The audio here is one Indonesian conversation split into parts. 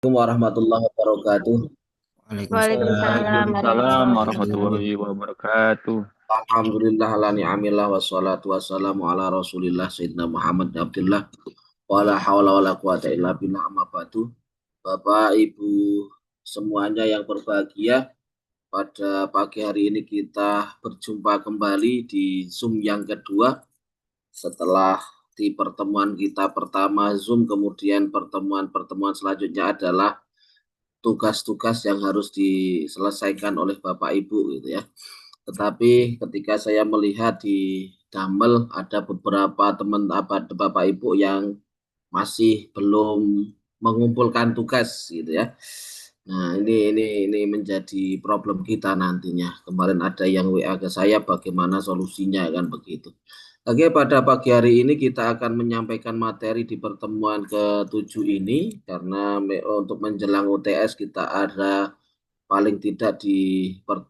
Warahmatullahi wabarakatuh. Waalaikumsalam Waalaikumsalam warahmatullahi wabarakatuh. warahmatullahi wabarakatuh. Alhamdulillah ala ni'amillah wassalatu wassalamu ala rasulillah Sayyidina Muhammad Abdullah wala hawla wala quwata illa billah amma ba'du. Bapak Ibu semuanya yang berbahagia, pada pagi hari ini kita berjumpa kembali di Zoom yang kedua setelah di pertemuan kita pertama Zoom, kemudian pertemuan selanjutnya adalah tugas-tugas yang harus diselesaikan oleh Bapak Ibu gitu ya. Tetapi ketika saya melihat di Damel ada beberapa teman Bapak Ibu yang masih belum mengumpulkan tugas gitu ya. Nah, ini menjadi problem kita nantinya. Kemarin ada yang WA ke saya bagaimana solusinya kan begitu. Oke, pada pagi hari ini kita akan menyampaikan materi di pertemuan ke-7 ini karena untuk menjelang UTS kita ada paling tidak di 16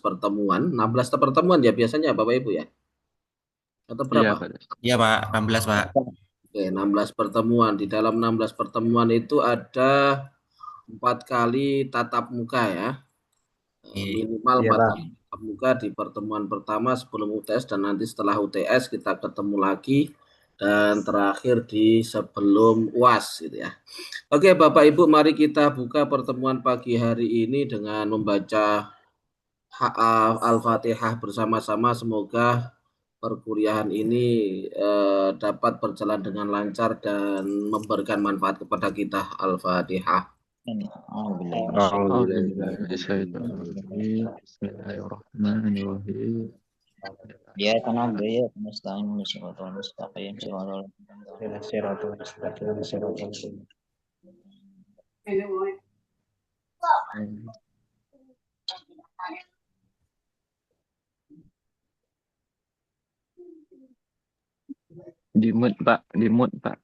pertemuan. 16 pertemuan ya biasanya Bapak Ibu ya? Atau Iya, berapa? Pak. Iya Pak, 16 Pak. Oke, 16 pertemuan. Di dalam 16 pertemuan itu ada 4 kali tatap muka ya. Iya. Minimal Iya 4 Pak. kali tatap muka di pertemuan pertama sebelum UTS dan nanti setelah UTS kita ketemu lagi dan terakhir di sebelum UAS gitu ya. Oke Bapak Ibu, mari kita buka pertemuan pagi hari ini dengan membaca Al-Fatihah bersama-sama. Semoga perkuliahan ini dapat berjalan dengan lancar dan memberikan manfaat kepada kita. Al-Fatihah. A'udzubillahi Bismillahirrahmanirrahim. Ya tanah gaya mustaqim siratal mustaqim siratal siratal mustaqim siratal Dimut, Pak. Dimut, Pak.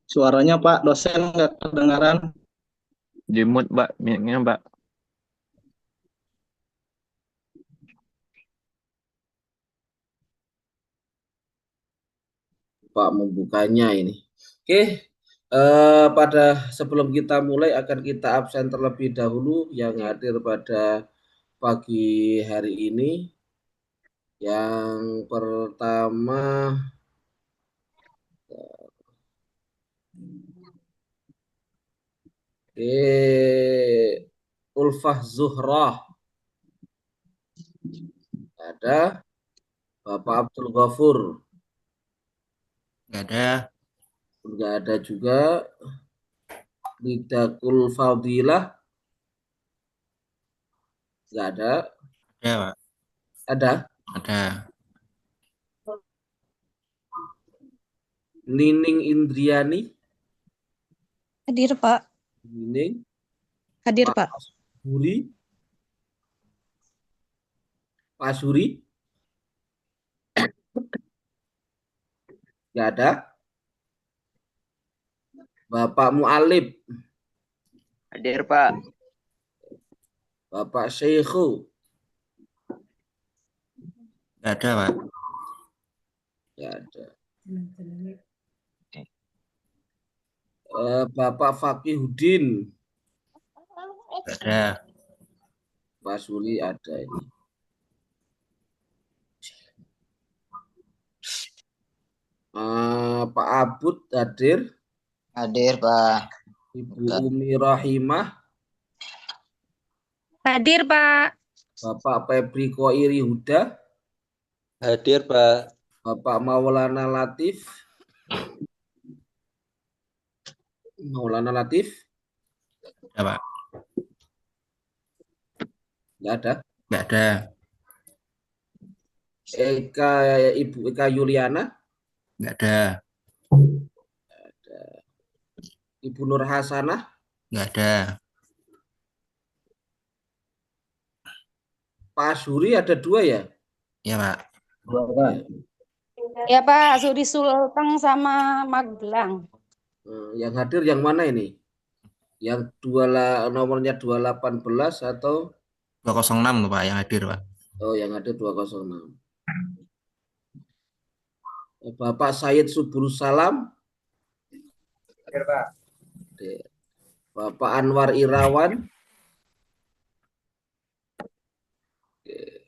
Suaranya Pak dosen nggak kedengaran. Dimut, Pak. Mic-nya, Pak. Pak membukanya ini. Oke, pada sebelum kita mulai akan kita absen terlebih dahulu yang hadir pada pagi hari ini. Yang pertama Ulfah Zuhrah, ada Bapak Abdul Ghafur, Nggak ada. enggak ada juga. Lidakul Fadilah, enggak ada. Ada Pak. Ada Ada. Nining Indriani, Hadir, Pak. Nining. Hadir, Pak Pak. Suri, Pak Suri, enggak ada. Bapak Mu'alib, Hadir Pak. Bapak Syekhu, Nggak ada Pak. enggak ada. Bapak Fakihuddin, Nggak ada. Pak Suri ada ini. Pak Abud hadir. Hadir Pak. Ibu Umi Rahimah, Hadir, Pak. Bapak Febri Koiri Huda, Hadir Pak. Bapak Maulana Latif, Ada Pak. enggak ada. Nggak ada. Ibu Eka Yuliana, Nggak ada. Ibu Nur Hasanah, Nggak ada. Pak Suri ada 2 ya? Iya Pak. Ya, Pak. Suri Sulteng sama Magelang. Yang hadir yang mana ini? Yang nomornya 218 atau 206 loh Pak yang hadir Pak. yang hadir 206. Bapak Said Subur Salam. Hadir, Pak. Bapak Anwar Irawan.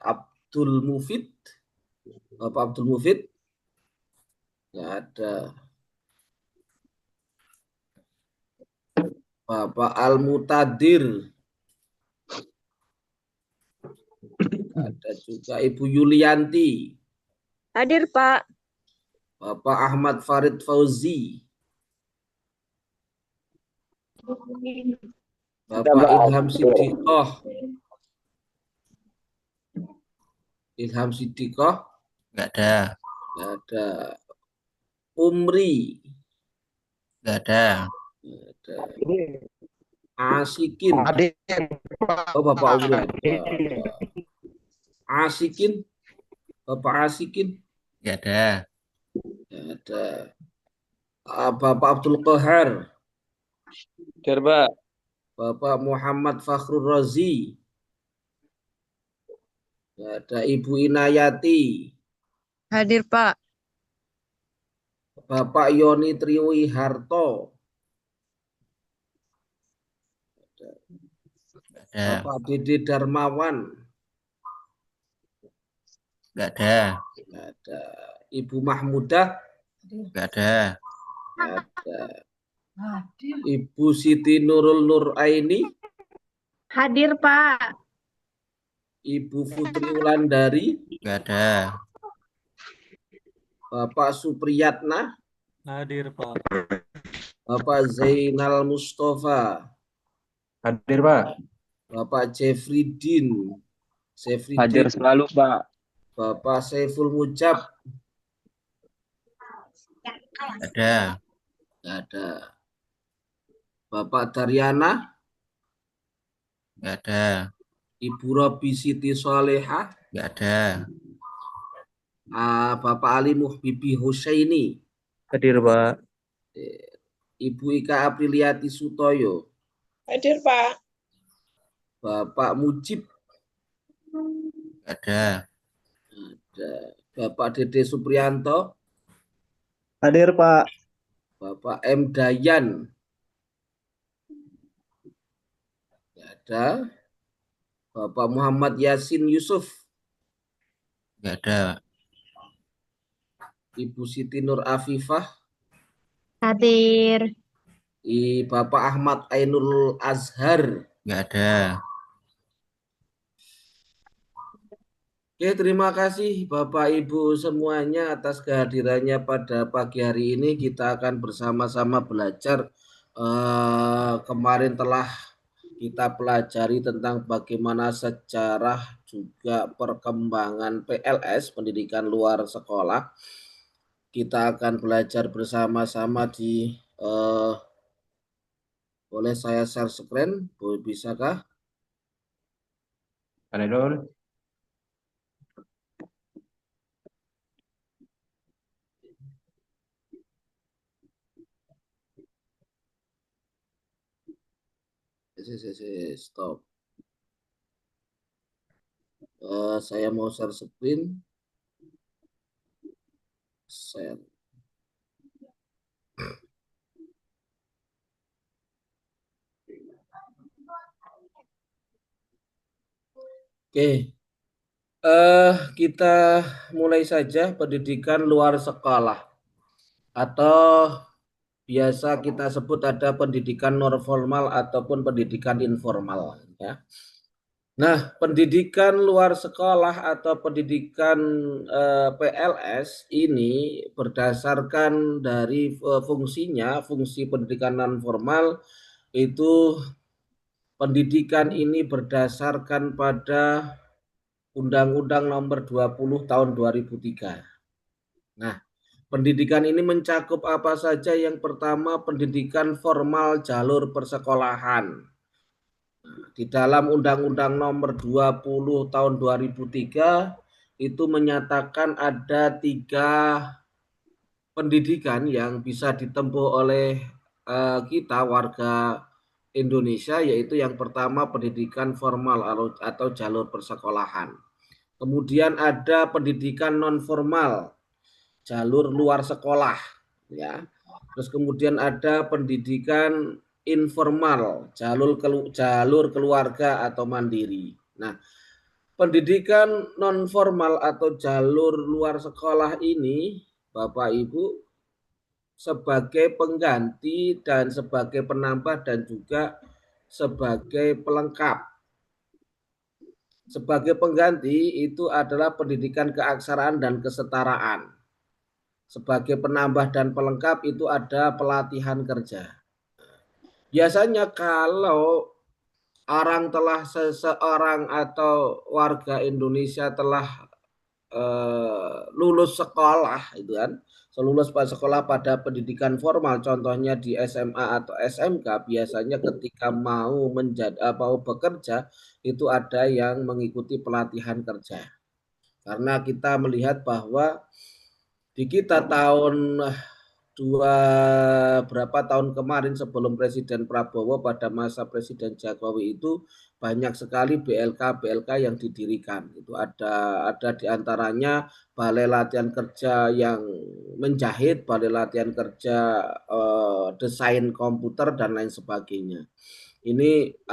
Abdul Mufid. Bapak Abdul Mufid. Nggak ada. Bapak Al-Mutadir. Ada juga Ibu Yulianti. Hadir, Pak. Bapak Ahmad Farid Fauzi. Bapak Ilham Siddiqoh. Ilham Siddiqoh. Nggak ada. Nggak ada. Umri. Nggak ada. Nggak ada. Asikin. Hadir, Oh, Bapak Umri ada. Asikin. Bapak Asikin. Nggak ada. Nggak ada. Bapak Abdul Qahar. Hadir, Pak. Bapak Muhammad Fakhrul Razi. Nggak ada. Ibu Inayati. Hadir, Pak. Bapak Yoni Triwi Harto. Nggak ada. Bapak Dede Darmawan. Nggak ada. Nggak ada. Ibu Mahmudah. Nggak ada. Nggak ada. Ibu Siti Nurul Nur Aini. Hadir, Pak. Ibu Putri Wulandari. Nggak ada. Bapak Supriyatna. Hadir, Pak. Bapak Zainal Mustafa. Hadir, Pak. Bapak Jeffrydin. Hadir selalu, Pak. Bapak Saiful Mujab. Nggak ada. Nggak ada. Bapak Daryana. Nggak ada. Ibu Robi Siti Soleha. Nggak ada. Bapak Ali Muhbibi Husaini. Hadir, Pak. Ibu Ika Apriliati Sutoyo. Hadir, Pak. Bapak Mujib. Nggak ada. Ada. Bapak Dede Supriyanto. Hadir, Pak. Bapak M. Dayan. Nggak ada. Bapak Muhammad Yasin Yusuf. Nggak ada. Ibu Siti Nur Afifah. Hadir. Bapak Ahmad Ainul Azhar. Nggak ada. Oke, terima kasih Bapak Ibu semuanya atas kehadirannya pada pagi hari ini. Kita akan bersama-sama belajar. Kemarin telah kita pelajari tentang bagaimana sejarah juga perkembangan PLS, pendidikan luar sekolah. Kita akan belajar bersama-sama di boleh saya share screen? Bisakah? Hadir. Stop. Saya mau share screen. Share. Oke. Kita mulai saja pendidikan luar sekolah atau biasa kita sebut ada pendidikan non formal ataupun pendidikan informal ya. Nah, pendidikan luar sekolah atau pendidikan PLS ini berdasarkan dari fungsinya, fungsi pendidikan non formal itu pendidikan ini berdasarkan pada Undang-Undang Nomor 20 Tahun 2003. Nah, pendidikan ini mencakup apa saja? Yang pertama, pendidikan formal jalur persekolahan. Di dalam Undang-Undang Nomor 20 Tahun 2003 itu menyatakan ada 3 pendidikan yang bisa ditempuh oleh kita warga Indonesia, yaitu yang pertama pendidikan formal atau jalur persekolahan. Kemudian ada pendidikan non formal. jalur luar sekolah, ya. Terus kemudian ada pendidikan informal, jalur keluarga atau mandiri. Nah, pendidikan non formal atau jalur luar sekolah ini, Bapak Ibu, sebagai pengganti dan sebagai penambah dan juga sebagai pelengkap. Sebagai pengganti itu adalah pendidikan keaksaraan dan kesetaraan. Sebagai penambah dan pelengkap itu ada pelatihan kerja. Biasanya kalau seseorang atau warga Indonesia telah lulus sekolah itu kan, lulus sekolah pada pendidikan formal, contohnya di SMA atau SMK, biasanya ketika mau bekerja itu ada yang mengikuti pelatihan kerja. Karena kita melihat bahwa di kita berapa tahun kemarin sebelum Presiden Prabowo, pada masa Presiden Jokowi itu banyak sekali BLK yang didirikan. Itu ada diantaranya balai latihan kerja yang menjahit, balai latihan kerja desain komputer dan lain sebagainya. Ini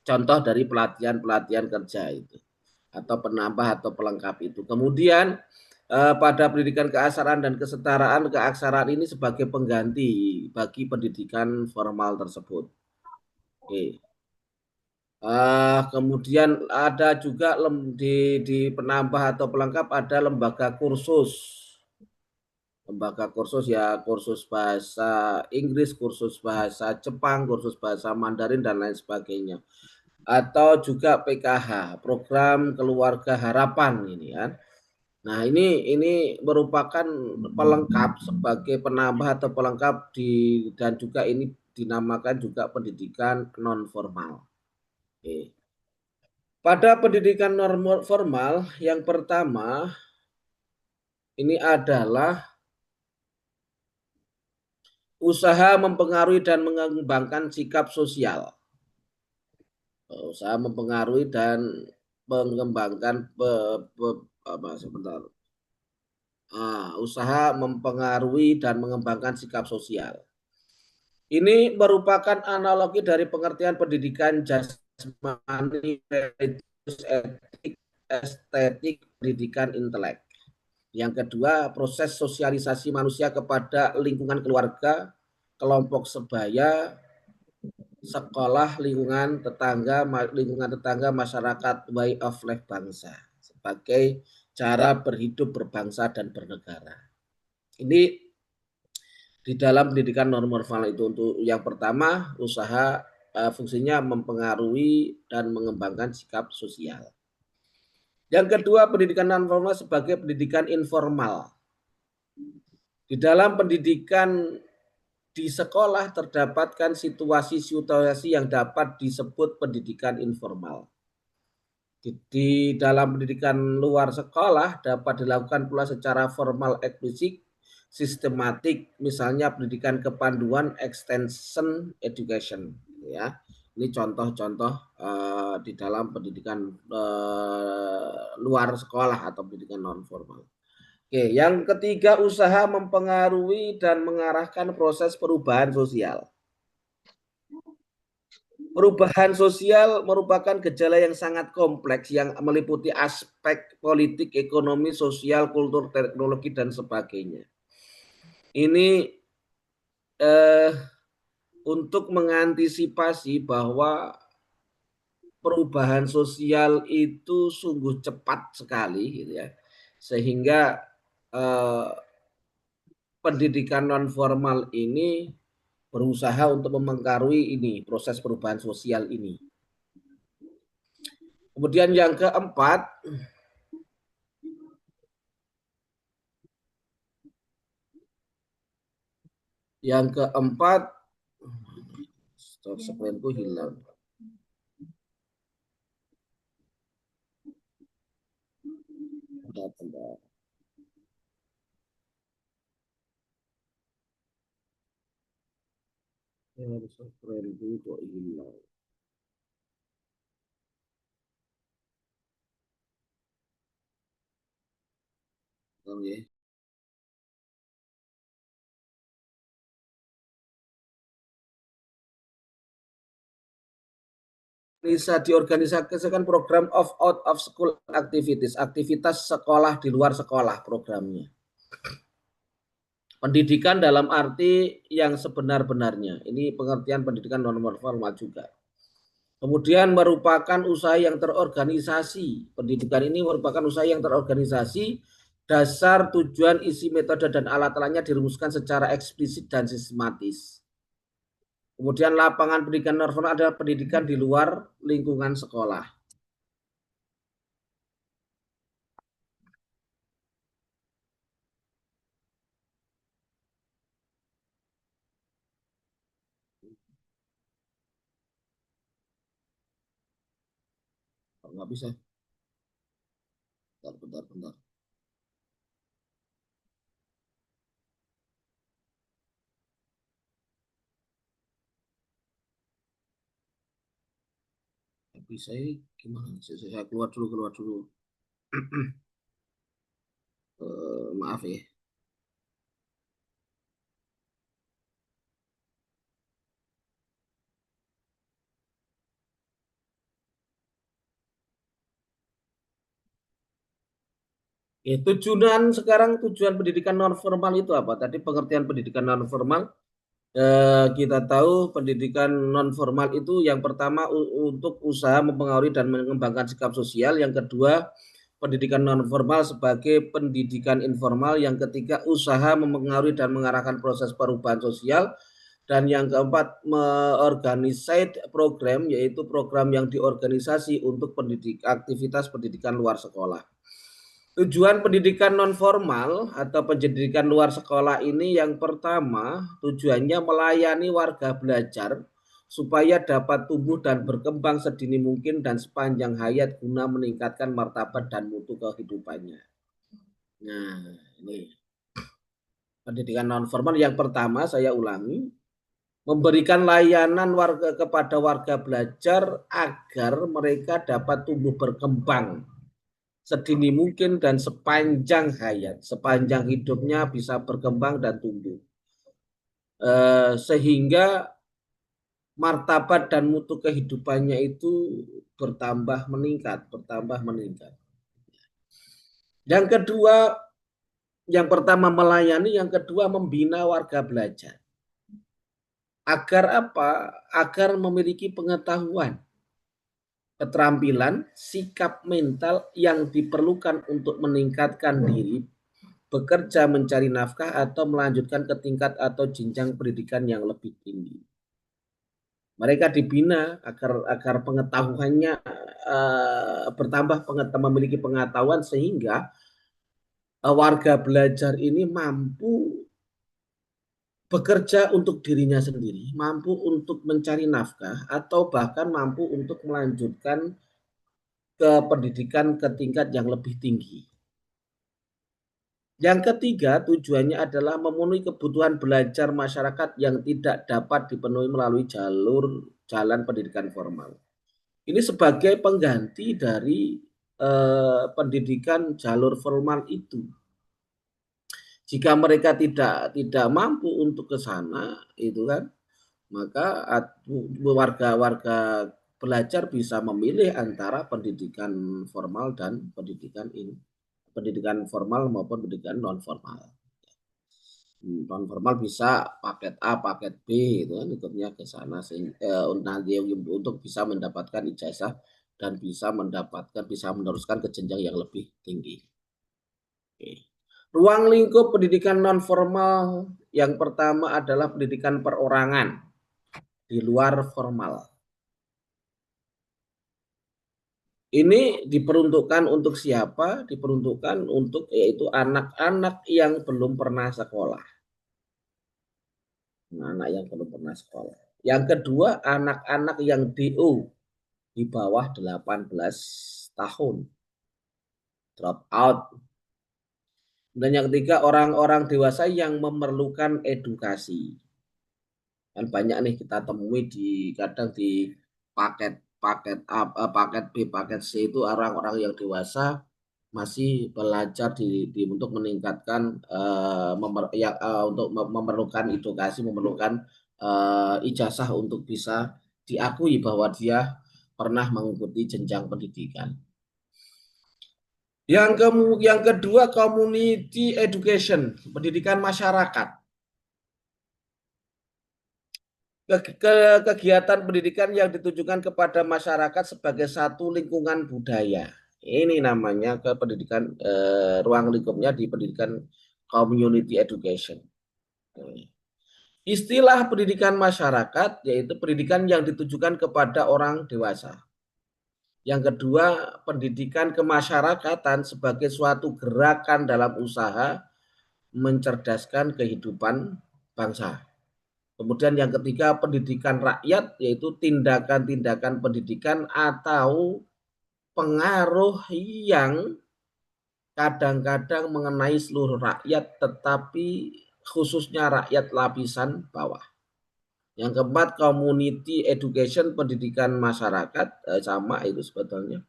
contoh dari pelatihan kerja itu, atau penambah atau pelengkap itu. Kemudian pada pendidikan keaksaraan dan keaksaraan ini sebagai pengganti bagi pendidikan formal tersebut. Oke. Kemudian ada juga di penambah atau pelengkap ada lembaga kursus. Lembaga kursus, ya, kursus bahasa Inggris, kursus bahasa Jepang, kursus bahasa Mandarin dan lain sebagainya. Atau juga PKH, program keluarga harapan ini kan. Nah, ini merupakan pelengkap, sebagai penambah atau pelengkap dan juga ini dinamakan juga pendidikan non formal. Oke. Pada pendidikan non formal yang pertama ini adalah usaha mempengaruhi dan mengembangkan sikap sosial. Usaha mempengaruhi dan mengembangkan usaha mempengaruhi dan mengembangkan sikap sosial. Ini merupakan analogi dari pengertian pendidikan jasmani, etik, estetik, pendidikan intelek. Yang kedua, proses sosialisasi manusia kepada lingkungan keluarga, kelompok sebaya, sekolah, lingkungan tetangga, masyarakat, way of life bangsa, sebagai cara berhidup, berbangsa, dan bernegara. Ini di dalam pendidikan non formal itu. Untuk yang pertama, usaha fungsinya mempengaruhi dan mengembangkan sikap sosial. Yang kedua, pendidikan non formal sebagai pendidikan informal. Di dalam pendidikan di sekolah terdapatkan situasi yang dapat disebut pendidikan informal. Di dalam pendidikan luar sekolah dapat dilakukan pula secara formal, eksplisit, sistematik, misalnya pendidikan kepanduan, extension education, ya. Ini contoh-contoh di dalam pendidikan luar sekolah atau pendidikan non formal. Oke, yang ketiga, usaha mempengaruhi dan mengarahkan proses perubahan sosial. Perubahan sosial merupakan gejala yang sangat kompleks yang meliputi aspek politik, ekonomi, sosial, kultur, teknologi, dan sebagainya. Ini untuk mengantisipasi bahwa perubahan sosial itu sungguh cepat sekali, gitu ya, sehingga pendidikan non formal ini berusaha untuk mempengaruhi ini, proses perubahan sosial ini. Kemudian yang keempat, stop screen-ku hilang. Bentar. Screen-ku kok hilang. Ngoten nggih. Bisa diorganisasikan program out of school activities, aktivitas sekolah di luar sekolah programnya. Pendidikan dalam arti yang sebenar-benarnya. Ini pengertian pendidikan non formal juga. Kemudian merupakan usaha yang terorganisasi. Pendidikan ini merupakan usaha yang terorganisasi. Dasar, tujuan, isi, metode, dan alat-alatnya dirumuskan secara eksplisit dan sistematis. Kemudian lapangan pendidikan non formal adalah pendidikan di luar lingkungan sekolah. Nggak bisa. Bentar. Bisa gimana? Saya keluar dulu. Maaf ya. Tujuan pendidikan non formal itu apa? Tadi pengertian pendidikan non formal kita tahu pendidikan non formal itu yang pertama untuk usaha mempengaruhi dan mengembangkan sikap sosial, yang kedua pendidikan non formal sebagai pendidikan informal, yang ketiga usaha mempengaruhi dan mengarahkan proses perubahan sosial, dan yang keempat mengorganisasi program, yaitu program yang diorganisasi untuk aktivitas pendidikan luar sekolah. Tujuan pendidikan non formal atau pendidikan luar sekolah ini yang pertama tujuannya melayani warga belajar supaya dapat tumbuh dan berkembang sedini mungkin dan sepanjang hayat guna meningkatkan martabat dan mutu kehidupannya. Nah, ini pendidikan non formal yang pertama, saya ulangi, memberikan layanan kepada warga belajar agar mereka dapat tumbuh berkembang sedini mungkin dan sepanjang hayat, sepanjang hidupnya bisa berkembang dan tumbuh, sehingga martabat dan mutu kehidupannya itu bertambah meningkat. Yang kedua, yang pertama melayani, yang kedua membina warga belajar. Agar apa? Agar memiliki pengetahuan, keterampilan, sikap mental yang diperlukan untuk meningkatkan diri, bekerja mencari nafkah atau melanjutkan ke tingkat atau jenjang pendidikan yang lebih tinggi. Mereka dibina agar pengetahuannya bertambah, memiliki pengetahuan sehingga warga belajar ini mampu bekerja untuk dirinya sendiri, mampu untuk mencari nafkah, atau bahkan mampu untuk melanjutkan ke pendidikan ke tingkat yang lebih tinggi. Yang ketiga, tujuannya adalah memenuhi kebutuhan belajar masyarakat yang tidak dapat dipenuhi melalui jalan pendidikan formal. Ini sebagai pengganti dari pendidikan jalur formal itu. Jika mereka tidak mampu untuk ke sana, itu kan, maka warga belajar bisa memilih antara pendidikan formal dan pendidikan formal maupun pendidikan non formal. Non formal bisa paket A, paket B, itu kan ikutnya ke sana nanti untuk bisa mendapatkan ijazah dan bisa meneruskan ke jenjang yang lebih tinggi. Oke. Ruang lingkup pendidikan non formal yang pertama adalah pendidikan perorangan di luar formal. Ini diperuntukkan untuk siapa? Diperuntukkan untuk yaitu anak-anak yang belum pernah sekolah. Anak yang belum pernah sekolah. Yang kedua, anak-anak yang DO di bawah 18 tahun. Drop out. Dan yang ketiga, orang-orang dewasa yang memerlukan edukasi. Kan banyak nih kita temui kadang di paket A, paket B, paket C itu orang-orang yang dewasa masih belajar untuk meningkatkan untuk memerlukan edukasi, memerlukan ijazah untuk bisa diakui bahwa dia pernah mengikuti jenjang pendidikan. Yang kedua, community education, pendidikan masyarakat. Kegiatan pendidikan yang ditujukan kepada masyarakat sebagai satu lingkungan budaya. Ini namanya pendidikan, ruang lingkupnya di pendidikan community education. Istilah pendidikan masyarakat yaitu pendidikan yang ditujukan kepada orang dewasa. Yang kedua, pendidikan kemasyarakatan sebagai suatu gerakan dalam usaha mencerdaskan kehidupan bangsa. Kemudian yang ketiga, pendidikan rakyat, yaitu tindakan-tindakan pendidikan atau pengaruh yang kadang-kadang mengenai seluruh rakyat, tetapi khususnya rakyat lapisan bawah. Yang keempat, community education, pendidikan masyarakat, sama itu sebetulnya.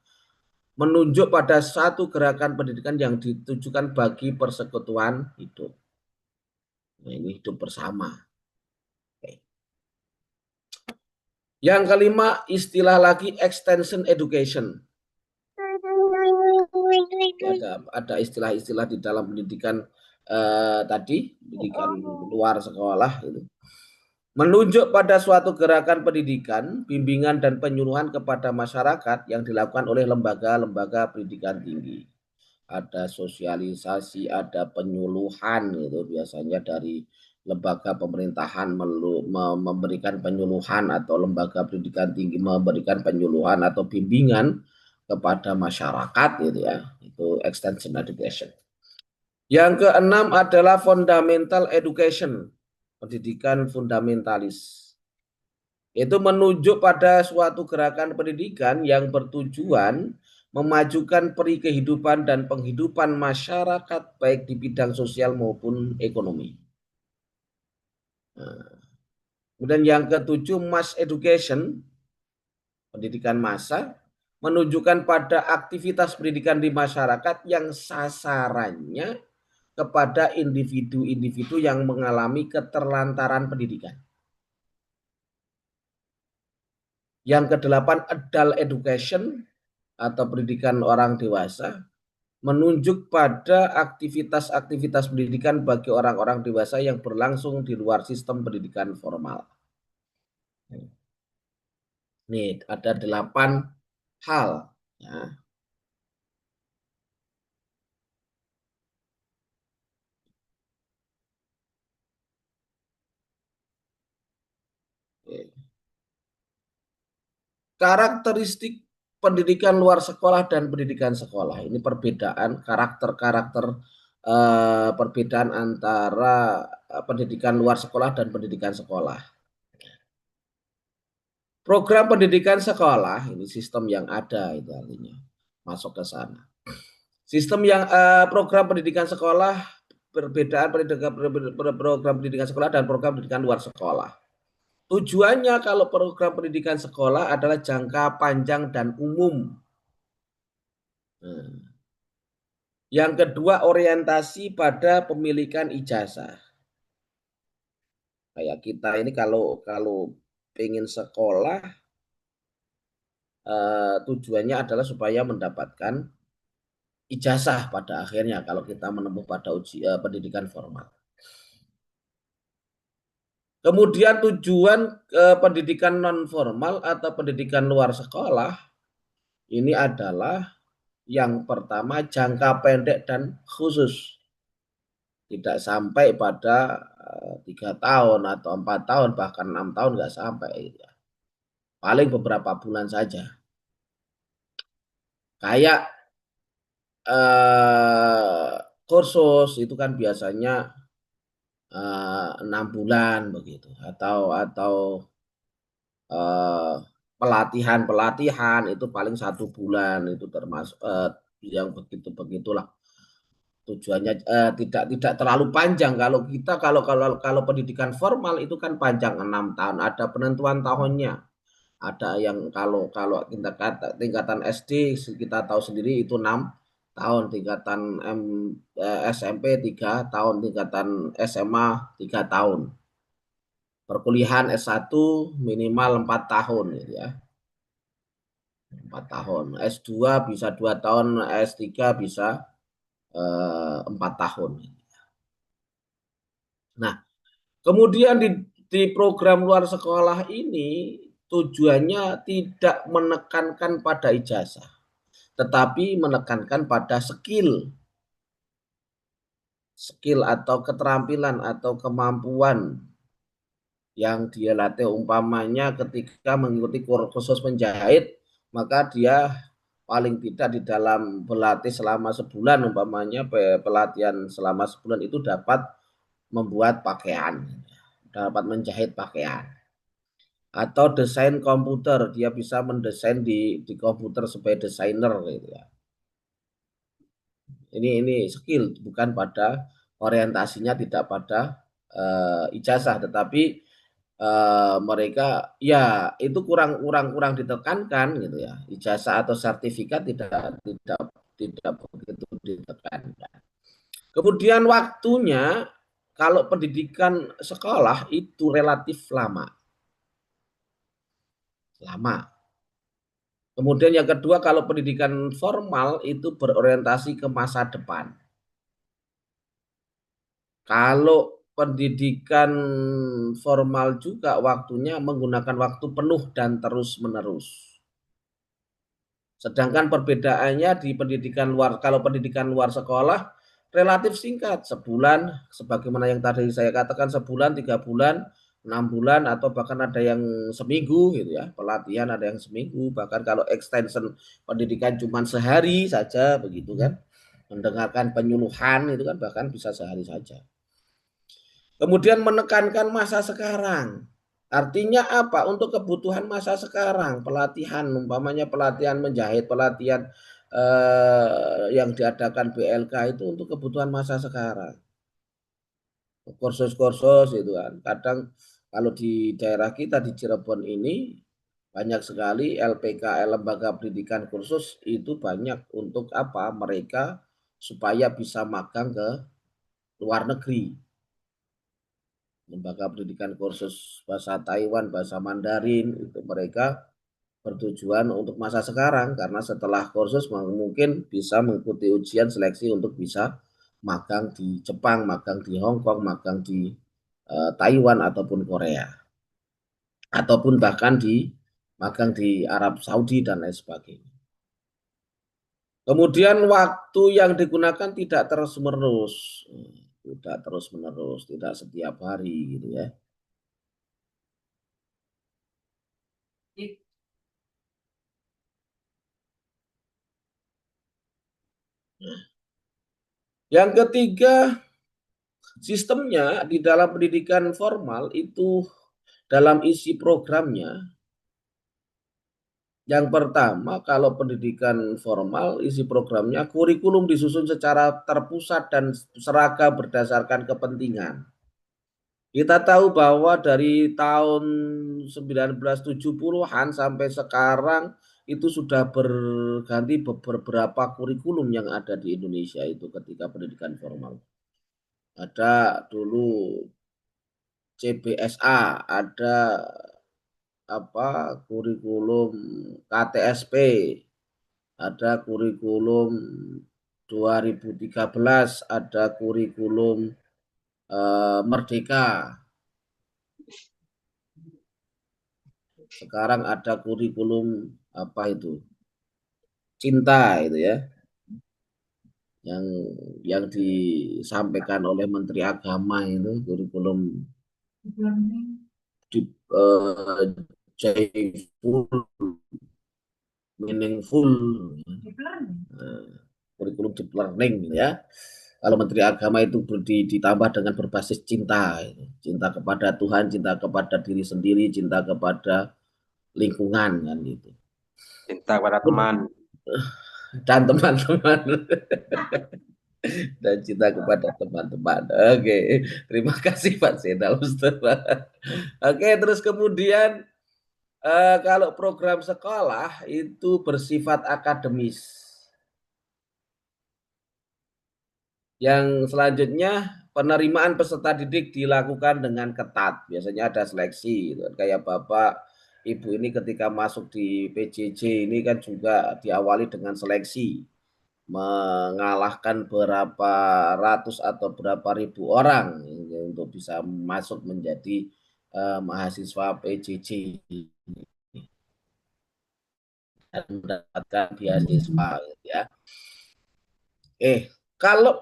Menunjuk pada satu gerakan pendidikan yang ditujukan bagi persekutuan hidup. Nah, ini hidup bersama. Yang kelima, istilah lagi extension education. Ada istilah-istilah di dalam pendidikan tadi, pendidikan luar sekolah itu. Menunjuk pada suatu gerakan pendidikan, bimbingan dan penyuluhan kepada masyarakat yang dilakukan oleh lembaga-lembaga pendidikan tinggi. Ada sosialisasi, ada penyuluhan, itu biasanya dari lembaga pemerintahan memberikan penyuluhan atau lembaga pendidikan tinggi memberikan penyuluhan atau bimbingan kepada masyarakat, gitu ya. Itu extension education. Yang keenam adalah fundamental education, pendidikan fundamentalis. Itu menunjuk pada suatu gerakan pendidikan yang bertujuan memajukan peri kehidupan dan penghidupan masyarakat baik di bidang sosial maupun ekonomi. Nah, kemudian yang ketujuh, mass education, pendidikan massa, menunjukkan pada aktivitas pendidikan di masyarakat yang sasarannya kepada individu-individu yang mengalami keterlantaran pendidikan. Yang kedelapan, adult education atau pendidikan orang dewasa, menunjuk pada aktivitas-aktivitas pendidikan bagi orang-orang dewasa yang berlangsung di luar sistem pendidikan formal. Nih, ada 8 hal. Ya. Karakteristik pendidikan luar sekolah dan pendidikan sekolah. Ini perbedaan karakter-karakter perbedaan antara pendidikan luar sekolah dan pendidikan sekolah. Program pendidikan sekolah, ini sistem yang ada itu artinya masuk ke sana. Sistem yang program pendidikan sekolah, perbedaan program pendidikan sekolah dan program pendidikan luar sekolah. Tujuannya kalau program pendidikan sekolah adalah jangka panjang dan umum. Yang kedua, orientasi pada pemilikan ijazah. Kayak kita ini kalau pengen sekolah, tujuannya adalah supaya mendapatkan ijazah pada akhirnya kalau kita menempuh pada pendidikan formal. Kemudian tujuan pendidikan non formal atau pendidikan luar sekolah ini adalah yang pertama jangka pendek dan khusus. Tidak sampai pada 3 tahun atau 4 tahun bahkan 6 tahun nggak sampai. Paling beberapa bulan saja. Kayak kursus itu kan biasanya 6 bulan begitu, atau pelatihan itu paling 1 bulan, itu termasuk yang begitulah tujuannya. Tidak terlalu panjang. Kalau kita kalau pendidikan formal itu kan panjang 6 tahun, ada penentuan tahunnya. Ada yang kalau tingkatan SD kita tahu sendiri itu 6 tahun, tingkatan SMP 3 tahun, tingkatan SMA 3 tahun. Perkuliahan S1 minimal 4 tahun gitu ya. 4 tahun. S2 bisa 2 tahun, S3 bisa 4 tahun. Nah, kemudian di program luar sekolah ini tujuannya tidak menekankan pada ijazah, tetapi menekankan pada skill atau keterampilan atau kemampuan yang dia latih. Umpamanya ketika mengikuti kursus menjahit, maka dia paling tidak di dalam berlatih selama sebulan, umpamanya pelatihan selama sebulan itu dapat membuat pakaian, dapat menjahit pakaian. Atau desain komputer, dia bisa mendesain di komputer sebagai desainer gitu ya. Ini skill, bukan pada orientasinya, tidak pada ijazah, tetapi mereka ya itu kurang ditekankan gitu ya. Ijazah atau sertifikat tidak begitu ditekankan. Kemudian waktunya, kalau pendidikan sekolah itu relatif lama. Kemudian yang kedua, kalau pendidikan formal itu berorientasi ke masa depan. Kalau pendidikan formal juga waktunya menggunakan waktu penuh dan terus-menerus. Sedangkan perbedaannya di pendidikan luar, kalau pendidikan luar sekolah relatif singkat, sebulan, sebagaimana yang tadi saya katakan, sebulan, 3 bulan, 6 bulan, atau bahkan ada yang seminggu gitu ya, pelatihan ada yang seminggu, bahkan kalau extension pendidikan cuma sehari saja begitu kan, mendengarkan penyuluhan itu kan bahkan bisa sehari saja. Kemudian menekankan masa sekarang. Artinya apa? Untuk kebutuhan masa sekarang, pelatihan, umpamanya pelatihan menjahit, pelatihan yang diadakan BLK itu untuk kebutuhan masa sekarang. Kursus-kursus itu kan. Kadang kalau di daerah kita di Cirebon ini banyak sekali LPK, lembaga pendidikan kursus itu banyak untuk apa? Mereka supaya bisa magang ke luar negeri. Lembaga pendidikan kursus bahasa Taiwan, bahasa Mandarin, itu mereka bertujuan untuk masa sekarang, karena setelah kursus mungkin bisa mengikuti ujian seleksi untuk bisa magang di Jepang, magang di Hong Kong, magang di Taiwan ataupun Korea, ataupun bahkan di magang di Arab Saudi dan lain sebagainya. Kemudian waktu yang digunakan tidak terus-menerus, tidak setiap hari gitu ya. Yang ketiga, sistemnya di dalam pendidikan formal itu dalam isi programnya, yang pertama kalau pendidikan formal isi programnya kurikulum disusun secara terpusat dan seragam berdasarkan kepentingan. Kita tahu bahwa dari tahun 1970-an sampai sekarang itu sudah berganti beberapa kurikulum yang ada di Indonesia itu ketika pendidikan formal. Ada dulu CBSA, ada kurikulum KTSP, ada kurikulum 2013, ada kurikulum Merdeka. Sekarang ada kurikulum Cinta itu ya, yang disampaikan oleh Menteri Agama itu kurikulum joyful, meaningful, kurikulum deep learning ya. Kalau Menteri Agama itu ditambah dengan berbasis cinta, cinta kepada Tuhan, cinta kepada diri sendiri, cinta kepada lingkungan kan gitu. Cinta kepada teman dan teman-teman. Dan cinta kepada teman-teman. Oke, terima kasih Pak Zainal Mustafa. Oke, terus kemudian kalau program sekolah itu bersifat akademis. Yang selanjutnya, penerimaan peserta didik dilakukan dengan ketat. Biasanya ada seleksi, gitu. Kayak Bapak, Ibu ini ketika masuk di PJJ ini kan juga diawali dengan seleksi. Mengalahkan berapa ratus atau berapa ribu orang untuk bisa masuk menjadi mahasiswa PJJ dan mendapatkan beasiswa, gitu ya. Kalau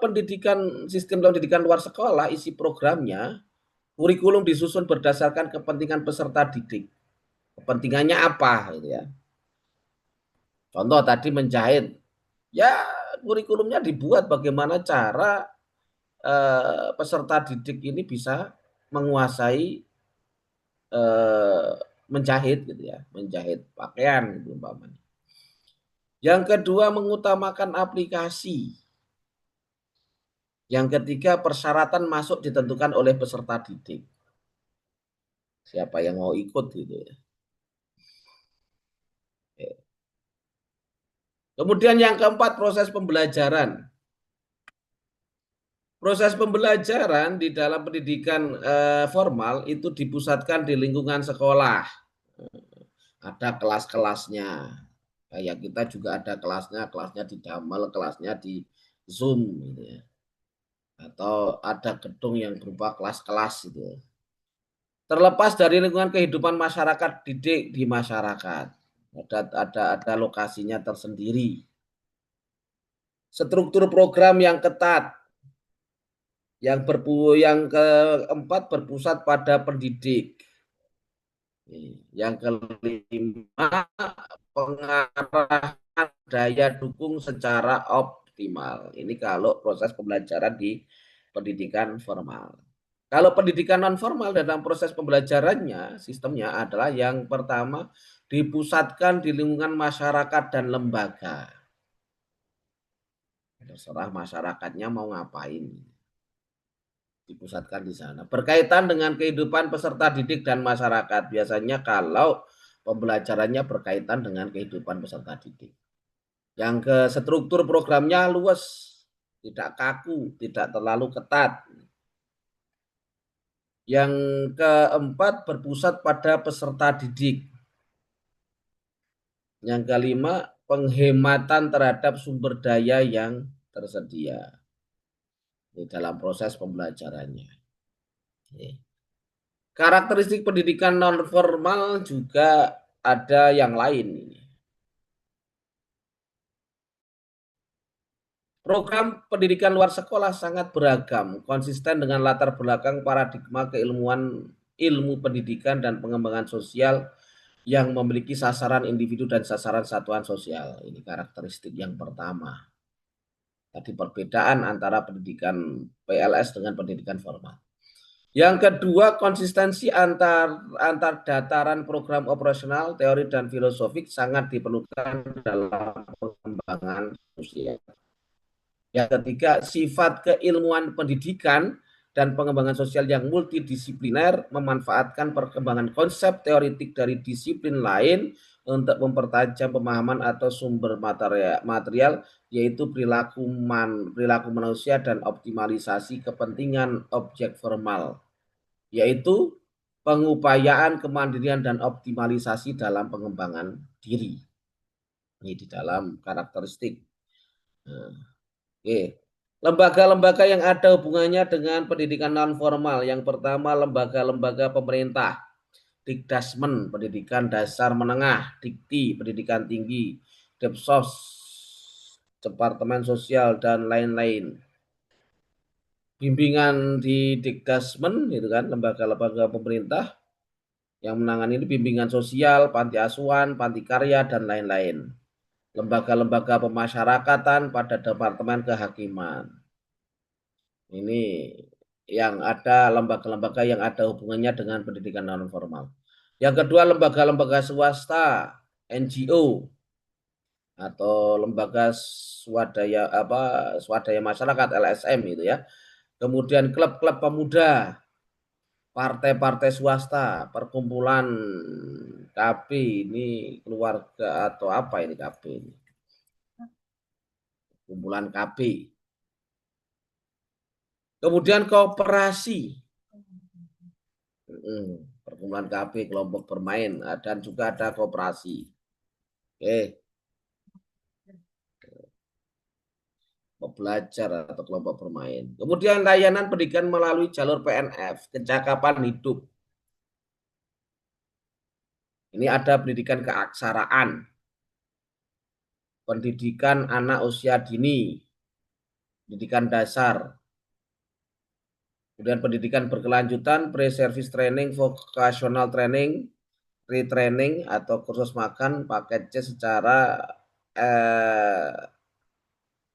sistem pendidikan luar sekolah, isi programnya, kurikulum disusun berdasarkan kepentingan peserta didik. Kepentingannya apa, gitu ya. Contoh tadi menjahit, ya kurikulumnya dibuat bagaimana cara peserta didik ini bisa menguasai menjahit, gitu ya, menjahit pakaian, gitu umpamanya. Yang kedua, mengutamakan aplikasi. Yang ketiga, persyaratan masuk ditentukan oleh peserta didik. Siapa yang mau ikut, gitu ya. Kemudian yang keempat, proses pembelajaran. Proses pembelajaran di dalam pendidikan formal itu dipusatkan di lingkungan sekolah. Ada kelas-kelasnya. Kayak kita juga ada kelasnya di Damel, kelasnya di Zoom, gitu ya. Atau ada gedung yang berupa kelas-kelas, gitu ya. Terlepas dari lingkungan kehidupan masyarakat didik di masyarakat, ada lokasinya tersendiri. Struktur program yang ketat. Yang keempat, berpusat pada pendidik. Yang kelima, pengarahan daya dukung secara optimal. Ini kalau proses pembelajaran di pendidikan formal. Kalau pendidikan non formal, dalam proses pembelajarannya, sistemnya adalah yang pertama, dipusatkan di lingkungan masyarakat dan lembaga. Terserah masyarakatnya mau ngapain, dipusatkan di sana. Berkaitan dengan kehidupan peserta didik dan masyarakat. Biasanya kalau pembelajarannya berkaitan dengan kehidupan peserta didik. Yang ke struktur programnya luas, tidak kaku, tidak terlalu ketat. Yang keempat, berpusat pada peserta didik. Yang kelima, penghematan terhadap sumber daya yang tersedia di dalam proses pembelajarannya. Karakteristik pendidikan non formal juga ada yang lain. Program pendidikan luar sekolah sangat beragam, konsisten dengan latar belakang paradigma keilmuan, ilmu pendidikan dan pengembangan sosial yang memiliki sasaran individu dan sasaran satuan sosial. Ini karakteristik yang pertama. Tadi perbedaan antara pendidikan PLS dengan pendidikan formal. Yang kedua, konsistensi antar dataran program operasional, teori dan filosofik sangat diperlukan dalam pengembangan sosial. Yang ketiga, sifat keilmuan pendidikan dan pengembangan sosial yang multidisipliner memanfaatkan perkembangan konsep teoritik dari disiplin lain untuk mempertajam pemahaman atau sumber material, yaitu perilaku manusia dan optimalisasi kepentingan objek formal, yaitu pengupayaan kemandirian dan optimalisasi dalam pengembangan diri. Ini di dalam karakteristik. Lembaga-lembaga yang ada hubungannya dengan pendidikan non formal. Yang pertama, lembaga-lembaga pemerintah. Dikdasmen, pendidikan dasar menengah. Dikti, pendidikan tinggi. Depsos, Departemen Sosial, dan lain-lain. Bimbingan di Dikdasmen, itu kan, lembaga-lembaga pemerintah yang menangani ini bimbingan sosial, panti asuhan, panti karya, dan lain-lain. Lembaga-lembaga pemasyarakatan pada Departemen Kehakiman. Ini yang ada lembaga-lembaga yang ada hubungannya dengan pendidikan non formal. Yang kedua, lembaga-lembaga swasta, NGO atau lembaga swadaya masyarakat LSM itu ya. Kemudian klub-klub pemuda, partai-partai swasta, perkumpulan KB, ini keluarga atau apa ini KB ini? Kumpulan KB. Kemudian koperasi, perkumpulan KB, kelompok bermain, dan juga ada koperasi. Oke. Belajar atau kelompok bermain. Kemudian layanan pendidikan melalui jalur PNF, kecakapan hidup. Ini ada pendidikan keaksaraan, pendidikan anak usia dini, pendidikan dasar, kemudian pendidikan berkelanjutan, pre-service training, vocational training, retraining atau kursus makan, paket C secara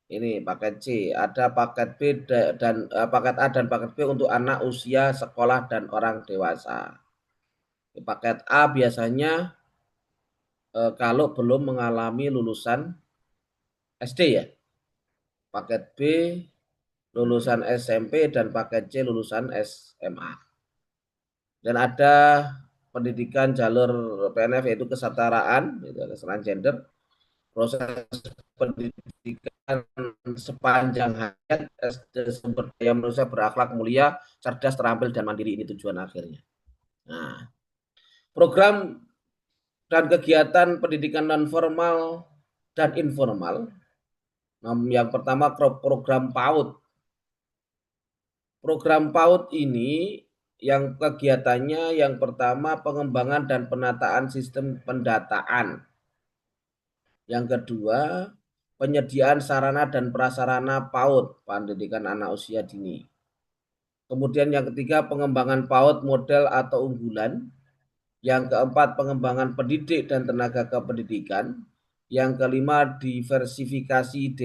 ini paket C, ada paket B dan paket A dan paket B untuk anak usia sekolah dan orang dewasa. Paket A biasanya kalau belum mengalami lulusan SD ya. Paket B lulusan SMP dan paket C lulusan SMA. Dan ada pendidikan jalur PNF yaitu kesetaraan, kesetaraan gender, proses pendidikan sepanjang hayat, sumber daya manusia berakhlak mulia, cerdas, terampil, dan mandiri, ini tujuan akhirnya. Nah, program dan kegiatan pendidikan non formal dan informal. Yang pertama program PAUD. Program PAUD ini yang kegiatannya yang pertama pengembangan dan penataan sistem pendataan. Yang kedua, penyediaan sarana dan prasarana PAUD, pendidikan anak usia dini. Kemudian yang ketiga, pengembangan PAUD model atau unggulan. Yang keempat, pengembangan pendidik dan tenaga kependidikan. Yang kelima, diversifikasi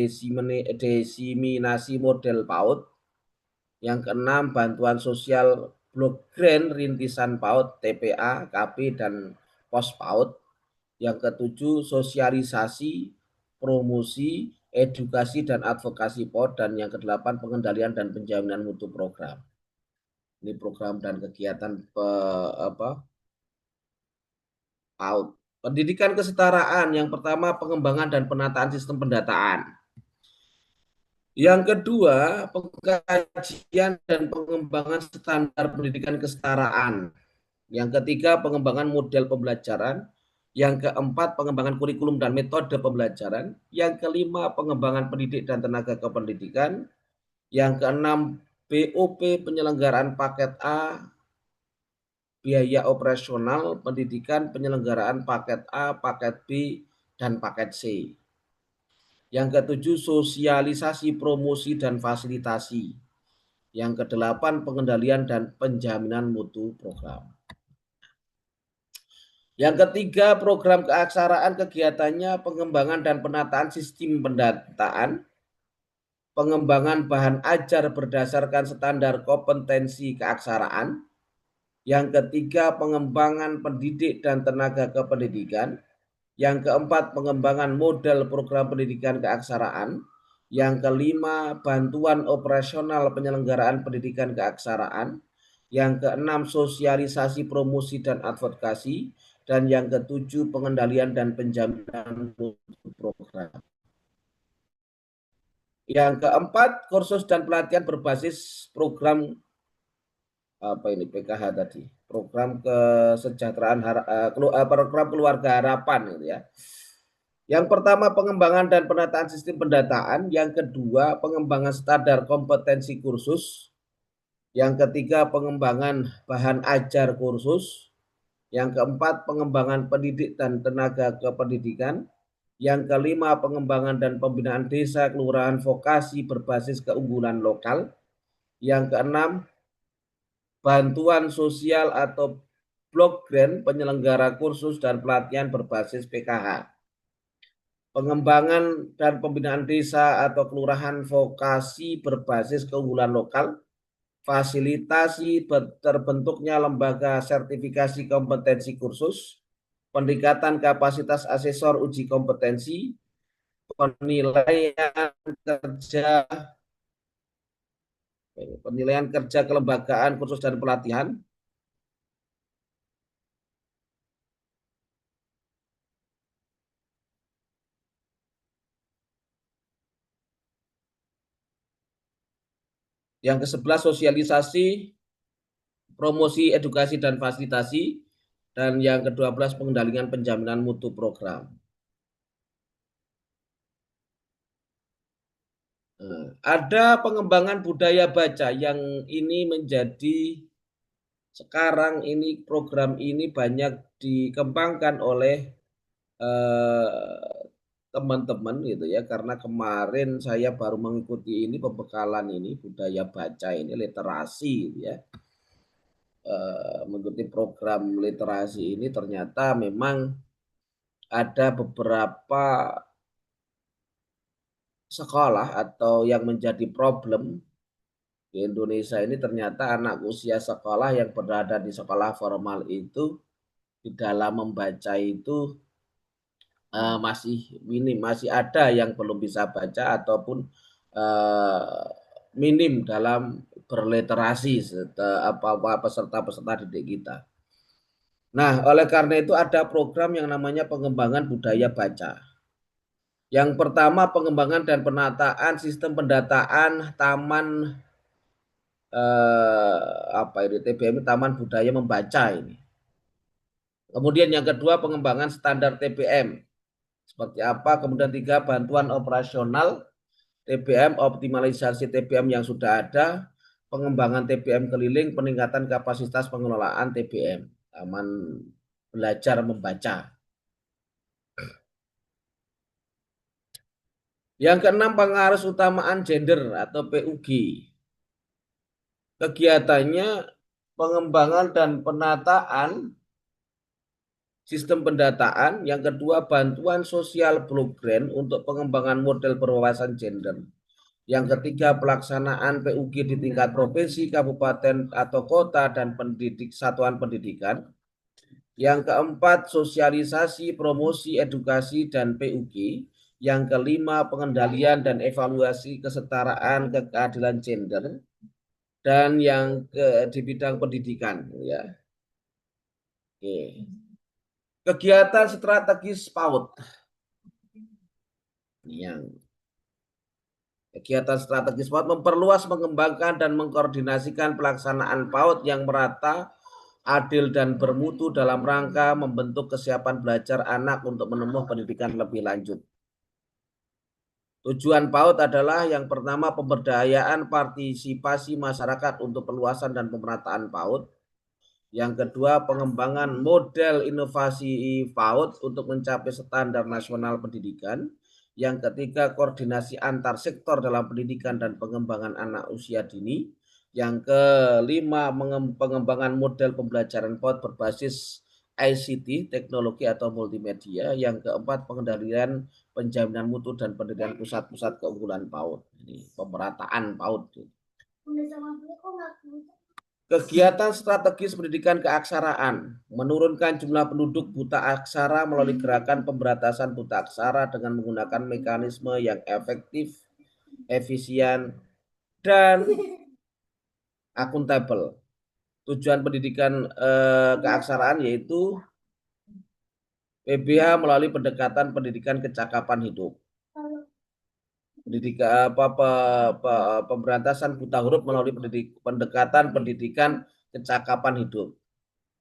desiminasi model PAUD. Yang keenam, bantuan sosial blok grant rintisan PAUD, TPA, KP, dan pos PAUD. Yang ketujuh, sosialisasi, promosi, edukasi, dan advokasi PAUD. Dan yang kedelapan, pengendalian dan penjaminan mutu program. Ini program dan kegiatan PAUD. Pendidikan kesetaraan, yang pertama pengembangan dan penataan sistem pendataan. Yang kedua, pengkajian dan pengembangan standar pendidikan kesetaraan. Yang ketiga, pengembangan model pembelajaran. Yang keempat, pengembangan kurikulum dan metode pembelajaran. Yang kelima, pengembangan pendidik dan tenaga kependidikan. Yang keenam, BOP penyelenggaraan paket A, biaya operasional pendidikan penyelenggaraan paket A, paket B, dan paket C. Yang ketujuh, sosialisasi, promosi, dan fasilitasi. Yang kedelapan, pengendalian dan penjaminan mutu program. Yang ketiga, program keaksaraan kegiatannya pengembangan dan penataan sistem pendataan, pengembangan bahan ajar berdasarkan standar kompetensi keaksaraan. Yang ketiga, pengembangan pendidik dan tenaga kependidikan. Yang keempat, pengembangan model program pendidikan keaksaraan. Yang kelima, bantuan operasional penyelenggaraan pendidikan keaksaraan. Yang keenam, sosialisasi, promosi, dan advokasi. Dan yang ketujuh, pengendalian dan penjaminan mutu program. Yang keempat, kursus dan pelatihan berbasis program PKH tadi, program kesejahteraan program keluarga harapan gitu ya. Yang pertama, pengembangan dan penataan sistem pendataan. Yang kedua, pengembangan standar kompetensi kursus. Yang ketiga, pengembangan bahan ajar kursus. Yang keempat, pengembangan pendidik dan tenaga kependidikan. Yang kelima, pengembangan dan pembinaan desa, kelurahan, vokasi berbasis keunggulan lokal. Yang keenam, bantuan sosial atau blok grant penyelenggara kursus dan pelatihan berbasis PKH. Pengembangan dan pembinaan desa atau kelurahan vokasi berbasis keunggulan lokal, fasilitasi terbentuknya lembaga sertifikasi kompetensi kursus, peningkatan kapasitas asesor uji kompetensi, penilaian kerja kelembagaan kursus dan pelatihan. Yang ke-11 sosialisasi, promosi, edukasi, dan fasilitasi. Dan yang ke-12 pengendalian penjaminan mutu program. Ada pengembangan budaya baca yang ini menjadi sekarang ini program ini banyak dikembangkan oleh teman-teman gitu ya, karena kemarin saya baru mengikuti ini pembekalan ini budaya baca ini literasi gitu ya. Mengikuti program literasi ini ternyata memang ada beberapa sekolah atau yang menjadi problem di Indonesia ini, ternyata anak usia sekolah yang berada di sekolah formal itu di dalam membaca itu masih minim, masih ada yang belum bisa baca ataupun minim dalam berliterasi peserta-peserta didik kita. Nah, oleh karena itu ada program yang namanya pengembangan budaya baca. Yang pertama, pengembangan dan penataan sistem pendataan taman TBM, Taman Budaya Membaca ini. Kemudian yang kedua, pengembangan standar TBM. Seperti apa? Kemudian 3, bantuan operasional TBM, optimalisasi TBM yang sudah ada, pengembangan TBM keliling, peningkatan kapasitas pengelolaan TBM, Taman Belajar Membaca. Yang keenam, pengaruh utamaan gender atau PUG. Kegiatannya pengembangan dan penataan sistem pendataan. Yang kedua, bantuan sosial program untuk pengembangan model berwawasan gender. Yang ketiga, pelaksanaan PUG di tingkat provinsi, kabupaten atau kota dan satuan pendidikan. Yang keempat, sosialisasi, promosi, edukasi dan PUG. Yang kelima, pengendalian dan evaluasi kesetaraan keadilan gender. Dan yang di bidang pendidikan ya. Oke. Kegiatan strategis PAUD. Kegiatan strategis PAUD memperluas, mengembangkan dan mengkoordinasikan pelaksanaan PAUD yang merata, adil dan bermutu dalam rangka membentuk kesiapan belajar anak untuk menempuh pendidikan lebih lanjut. Tujuan PAUD adalah yang pertama, pemberdayaan partisipasi masyarakat untuk perluasan dan pemerataan PAUD. Yang kedua, pengembangan model inovasi PAUD untuk mencapai standar nasional pendidikan. Yang ketiga, koordinasi antar sektor dalam pendidikan dan pengembangan anak usia dini. Yang kelima, pengembangan model pembelajaran PAUD berbasis ICT, teknologi atau multimedia. Yang keempat, pengendalian penjaminan mutu dan pendidikan pusat-pusat keunggulan PAUD. Ini pemerataan PAUD. Kegiatan strategis pendidikan keaksaraan, menurunkan jumlah penduduk buta aksara melalui gerakan pemberantasan buta aksara dengan menggunakan mekanisme yang efektif, efisien, dan akuntabel. Tujuan pendidikan keaksaraan yaitu PBH melalui pendekatan pendidikan kecakapan hidup. Pemberantasan buta huruf melalui pendekatan pendidikan kecakapan hidup.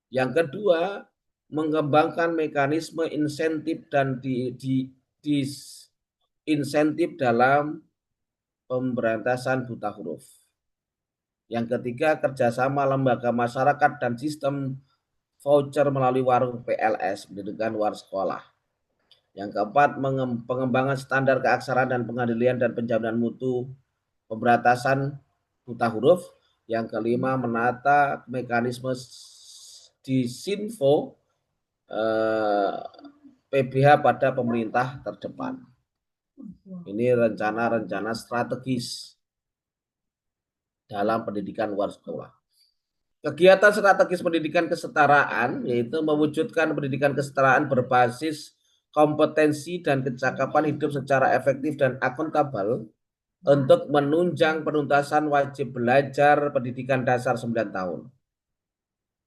Yang kedua, mengembangkan mekanisme insentif dan disinsentif dalam pemberantasan buta huruf. Yang ketiga, kerjasama lembaga masyarakat dan sistem voucher melalui warung PLS, pendidikan luar sekolah. Yang keempat, pengembangan standar keaksaraan dan pengendalian dan penjaminan mutu pemberantasan buta huruf. Yang kelima, menata mekanisme disinfo PBH pada pemerintah terdepan. Ini rencana-rencana strategis dalam pendidikan luar sekolah. Kegiatan strategis pendidikan kesetaraan yaitu mewujudkan pendidikan kesetaraan berbasis kompetensi dan kecakapan hidup secara efektif dan akuntabel untuk menunjang penuntasan wajib belajar pendidikan dasar 9 tahun.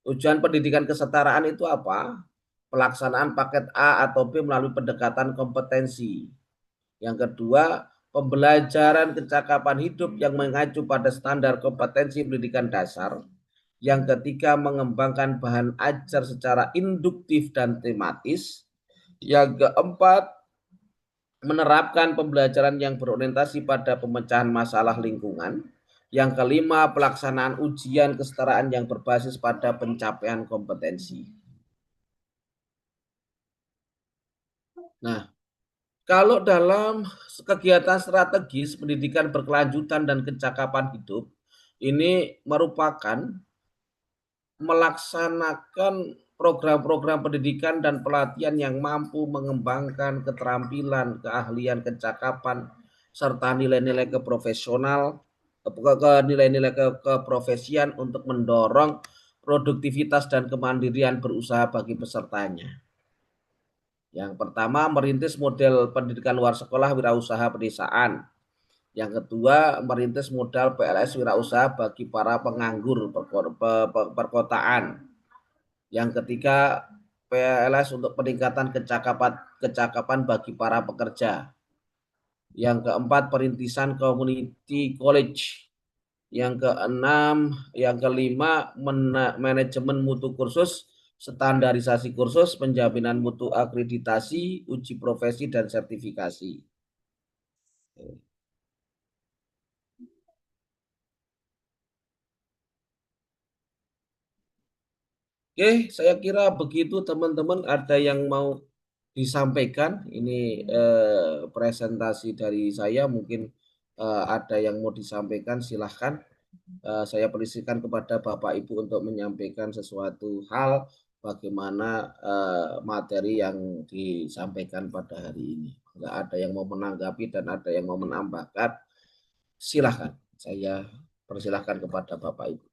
Tujuan pendidikan kesetaraan itu apa? Pelaksanaan paket A atau B melalui pendekatan kompetensi. Yang kedua, pembelajaran kecakapan hidup yang mengacu pada standar kompetensi pendidikan dasar. Yang ketiga, mengembangkan bahan ajar secara induktif dan tematis. Yang keempat, menerapkan pembelajaran yang berorientasi pada pemecahan masalah lingkungan. Yang kelima, pelaksanaan ujian kesetaraan yang berbasis pada pencapaian kompetensi. Nah, kalau dalam kegiatan strategis pendidikan berkelanjutan dan kecakapan hidup, ini merupakan melaksanakan program-program pendidikan dan pelatihan yang mampu mengembangkan keterampilan, keahlian, kecakapan, serta nilai-nilai nilai-nilai keprofesian untuk mendorong produktivitas dan kemandirian berusaha bagi pesertanya. Yang pertama, merintis model pendidikan luar sekolah wirausaha pedesaan. Yang kedua, merintis modal PLS wirausaha bagi para penganggur perkotaan. Yang ketiga, PLS untuk peningkatan kecakapan bagi para pekerja. Yang keempat, perintisan community college. Yang keenam, yang kelima, manajemen mutu kursus, standarisasi kursus, penjaminan mutu akreditasi, uji profesi, dan sertifikasi. Oke, saya kira begitu teman-teman. Ada yang mau disampaikan? Ini presentasi dari saya. Mungkin ada yang mau disampaikan, silahkan. Saya persilakan kepada Bapak Ibu untuk menyampaikan sesuatu hal bagaimana materi yang disampaikan pada hari ini. Enggak ada yang mau menanggapi dan ada yang mau menambahkan. Silahkan. Saya persilahkan kepada Bapak Ibu.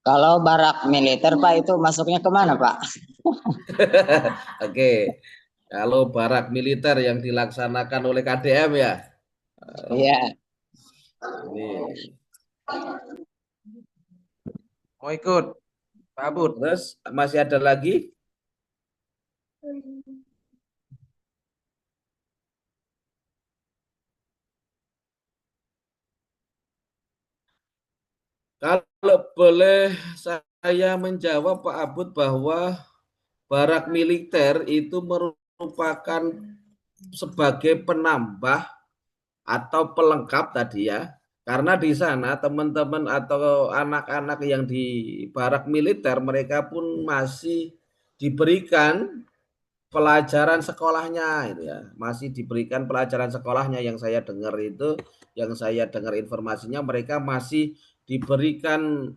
Kalau barak militer Pak itu masuknya kemana Pak? Oke, kalau barak militer yang dilaksanakan oleh KDM ya. Iya. Ini. Mau ikut, Pak Abud? Terus masih ada lagi? Kalau boleh saya menjawab Pak Abud bahwa barak militer itu merupakan sebagai penambah atau pelengkap tadi ya. Karena di sana teman-teman atau anak-anak yang di barak militer mereka pun masih diberikan pelajaran sekolahnya itu ya. Masih diberikan pelajaran sekolahnya yang saya dengar itu, yang saya dengar informasinya mereka masih diberikan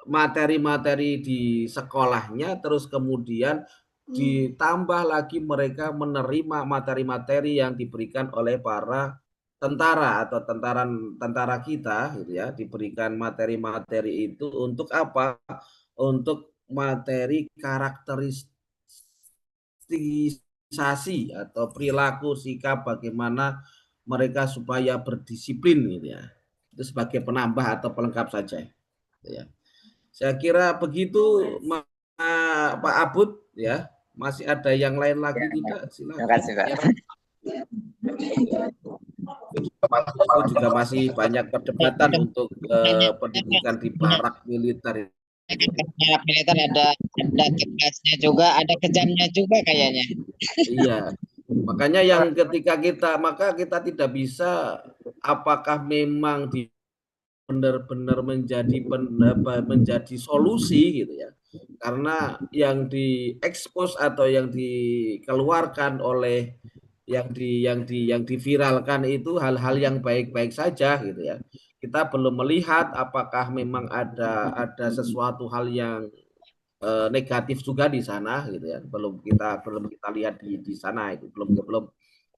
materi-materi di sekolahnya, terus kemudian ditambah lagi mereka menerima materi-materi yang diberikan oleh para tentara atau tentara kita gitu ya, diberikan materi-materi itu untuk apa? Untuk materi karakteristisasi atau perilaku sikap bagaimana mereka supaya berdisiplin gitu ya. Itu sebagai penambah atau pelengkap saja ya. Saya kira begitu Pak Abud ya. Masih ada yang lain lagi tidak? Silakan. Terima kasih Pak. Itu juga masih banyak perdebatan untuk pendidikan di barak militer. Barak militer ada tegasnya juga, ada kejamnya juga kayaknya. Iya. Makanya yang ketika kita tidak bisa apakah memang benar-benar menjadi solusi gitu ya. Karena yang diekspos atau yang dikeluarkan oleh yang diviralkan itu hal-hal yang baik-baik saja gitu ya. Kita belum melihat apakah memang ada sesuatu hal yang negatif juga di sana gitu ya. Belum kita lihat di sana itu belum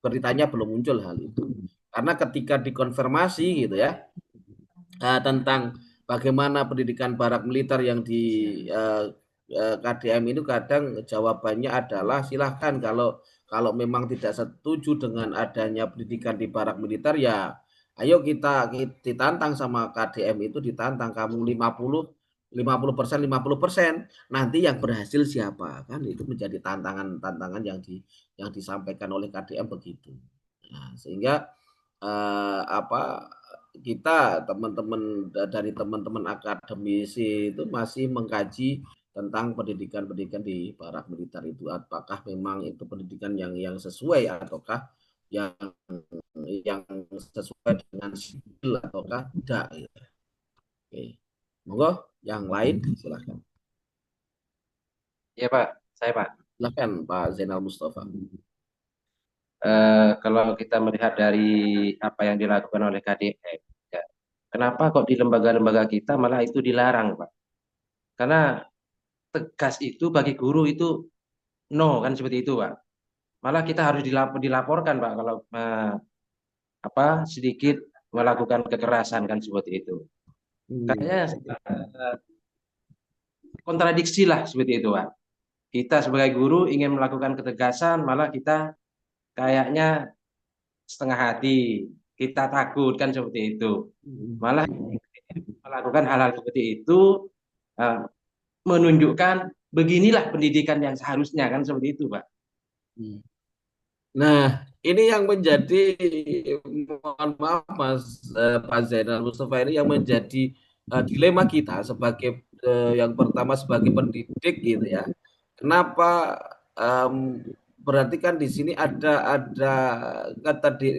beritanya belum muncul hal itu. Karena ketika dikonfirmasi gitu ya tentang bagaimana pendidikan barak militer yang di KDM itu kadang jawabannya adalah silahkan kalau memang tidak setuju dengan adanya pendidikan di barak militer ya ayo kita ditantang sama KDM itu, ditantang kamu 50 50%, 50%. Nanti yang berhasil siapa? Kan itu menjadi tantangan yang disampaikan oleh KDM begitu. Nah, sehingga kita dari teman-teman akademisi itu masih mengkaji tentang pendidikan di barak militer itu, apakah memang itu pendidikan yang sesuai ataukah yang sesuai dengan sipil ataukah tidak gitu. Oke. Monggo yang lain silahkan. Ya Pak, saya Pak. Silahkan Pak Zainal Mustafa. Kalau kita melihat dari apa yang dilakukan oleh KDM, ya, kenapa kok di lembaga-lembaga kita malah itu dilarang, Pak? Karena tegas itu bagi guru itu no kan seperti itu, Pak. Malah kita harus dilaporkan, Pak, kalau sedikit melakukan kekerasan kan seperti itu. Kayaknya kontradiksi lah seperti itu, Pak. Kita sebagai guru ingin melakukan ketegasan, malah kita kayaknya setengah hati, kita takut kan seperti itu. Malah melakukan hal-hal seperti itu menunjukkan beginilah pendidikan yang seharusnya kan seperti itu, Pak. Nah, ini yang menjadi, mohon maaf Pak Zainal Mustafa, ini yang menjadi dilema kita sebagai yang pertama sebagai pendidik gitu ya. Kenapa berarti kan di sini ada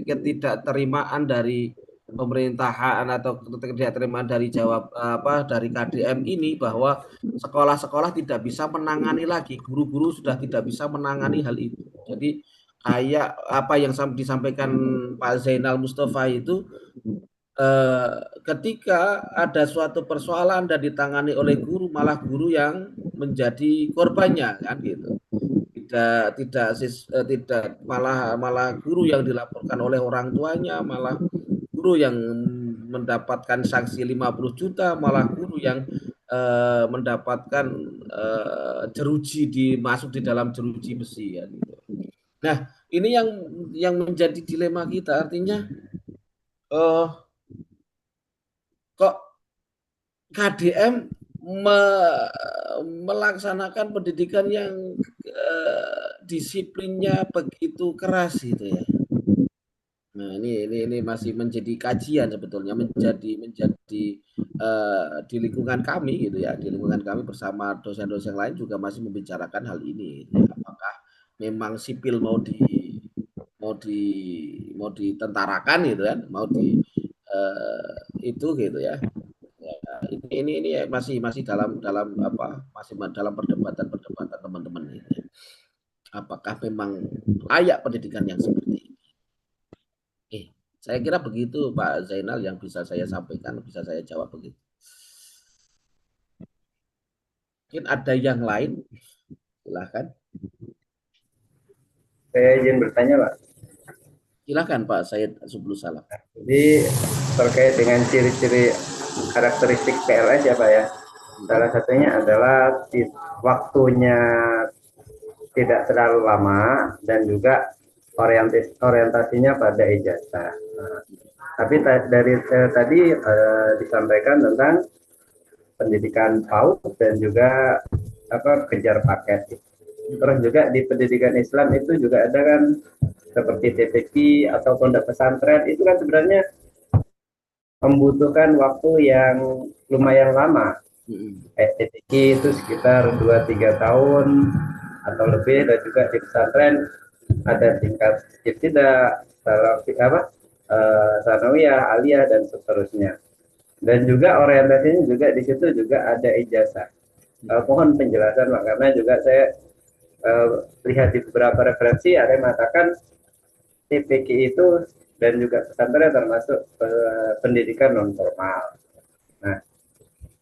ketidakterimaan dari pemerintahan atau ketidakterimaan dari dari KDM ini bahwa sekolah-sekolah tidak bisa menangani lagi, guru-guru sudah tidak bisa menangani hal itu. Jadi kayak apa yang disampaikan Pak Zainal Mustafa itu, ketika ada suatu persoalan dan ditangani oleh guru, malah guru yang menjadi korbannya kan gitu. Tidak malah guru yang dilaporkan oleh orang tuanya, malah guru yang mendapatkan sanksi 50 juta, malah guru yang mendapatkan jeruji masuk di dalam jeruji besi ya gitu. Nah, ini yang menjadi dilema kita, artinya kok KDM melaksanakan pendidikan yang disiplinnya begitu keras gitu ya. Nah, ini masih menjadi kajian sebetulnya, menjadi di lingkungan kami gitu ya, di lingkungan kami bersama dosen-dosen lain juga masih membicarakan hal ini gitu ya. Apakah memang sipil mau ditentarakan gitu kan, mau itu gitu ya. Ini masih dalam perdebatan teman-teman ini. Apakah memang layak pendidikan yang seperti ini? Saya kira begitu Pak Zainal yang bisa saya sampaikan, bisa saya jawab begitu. Mungkin ada yang lain, silahkan. Saya izin bertanya, Pak. Silakan Pak Said Subulus Salam. Jadi terkait dengan ciri-ciri karakteristik PLS ya Pak ya. Salah satunya adalah waktunya tidak terlalu lama dan juga orientasinya pada ijazah. Tapi dari tadi disampaikan tentang pendidikan PAUD dan juga kejar paket. Terus juga di pendidikan Islam itu juga ada kan seperti TPQ atau pondok pesantren, itu kan sebenarnya membutuhkan waktu yang lumayan lama. TPQ itu sekitar 2-3 tahun atau lebih, dan juga di pesantren ada tingkat ibtidah, sanawiyah, aliyah dan seterusnya. Dan juga orientasinya juga di situ juga ada ijazah. Mohon penjelasan Pak, karena juga saya lihat di beberapa referensi ada yang mengatakan TPQ itu dan juga pesantren termasuk pendidikan non formal. Nah,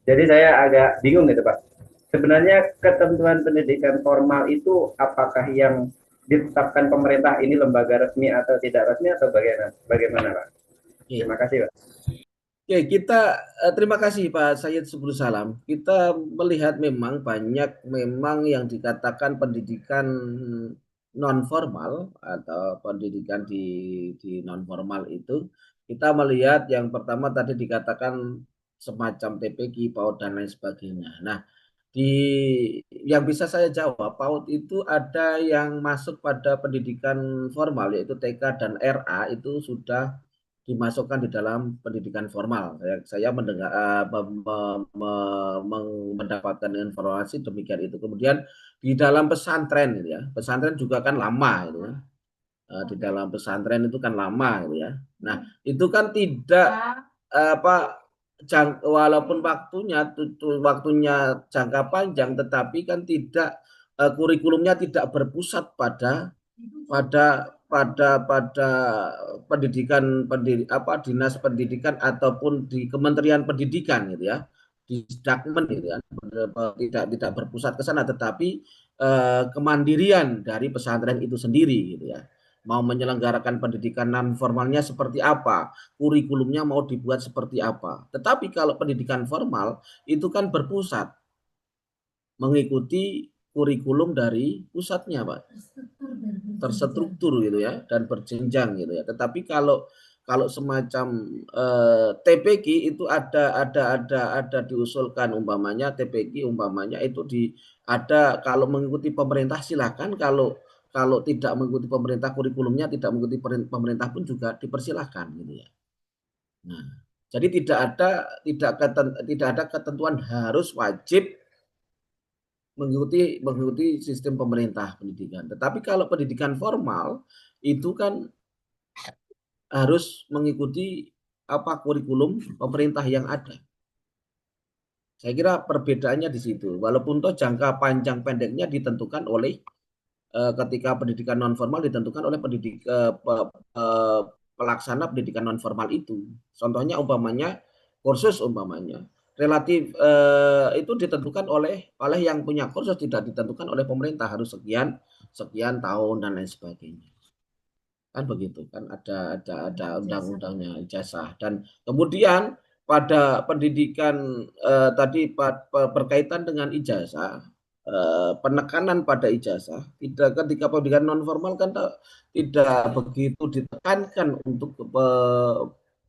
jadi saya agak bingung gitu Pak. Sebenarnya ketentuan pendidikan formal itu apakah yang ditetapkan pemerintah ini lembaga resmi atau tidak resmi atau bagaimana Pak? Terima kasih Pak. Oke, kita terima kasih Pak Said Subulus Salam. Kita melihat memang banyak yang dikatakan pendidikan non formal atau pendidikan di non formal itu. Kita melihat yang pertama tadi dikatakan semacam TPQ, PAUD dan lain sebagainya. Nah, yang bisa saya jawab, PAUD itu ada yang masuk pada pendidikan formal yaitu TK dan RA itu sudah dimasukkan di dalam pendidikan formal. Saya mendengar mendapatkan informasi demikian itu. Kemudian di dalam pesantren gitu ya. Pesantren juga kan lama gitu ya. Di dalam pesantren itu kan lama gitu ya. Nah, itu kan tidak walaupun waktunya jangka panjang, tetapi kan tidak kurikulumnya tidak berpusat pada dinas pendidikan ataupun di Kementerian Pendidikan gitu ya, di Dakmen gitu ya, tidak berpusat ke sana, tetapi kemandirian dari pesantren itu sendiri gitu ya. Mau menyelenggarakan pendidikan non formalnya seperti apa, kurikulumnya mau dibuat seperti apa. Tetapi kalau pendidikan formal itu kan berpusat mengikuti kurikulum dari pusatnya, Pak. Terstruktur gitu ya dan berjenjang gitu ya. Tetapi kalau semacam TPQ itu ada diusulkan umpamanya TPQ umpamanya itu ada kalau mengikuti pemerintah silakan, kalau tidak mengikuti pemerintah kurikulumnya tidak mengikuti pemerintah pun juga dipersilahkan gitu ya. Nah, jadi tidak ada ketentuan harus wajib mengikuti sistem pemerintah pendidikan. Tetapi kalau pendidikan formal itu kan harus mengikuti kurikulum pemerintah yang ada. Saya kira perbedaannya di situ. Walaupun toh jangka panjang pendeknya ditentukan oleh ketika pendidikan non formal ditentukan oleh pelaksana pendidikan non formal itu. Contohnya umpamanya kursus umpamanya relatif itu ditentukan oleh yang punya kursus, tidak ditentukan oleh pemerintah harus sekian tahun dan lain sebagainya. Kan begitu kan, ada undang-undangnya ijazah. Dan kemudian pada pendidikan tadi berkaitan dengan ijazah, penekanan pada ijazah ketika pendidikan non formal kan tidak begitu ditekankan untuk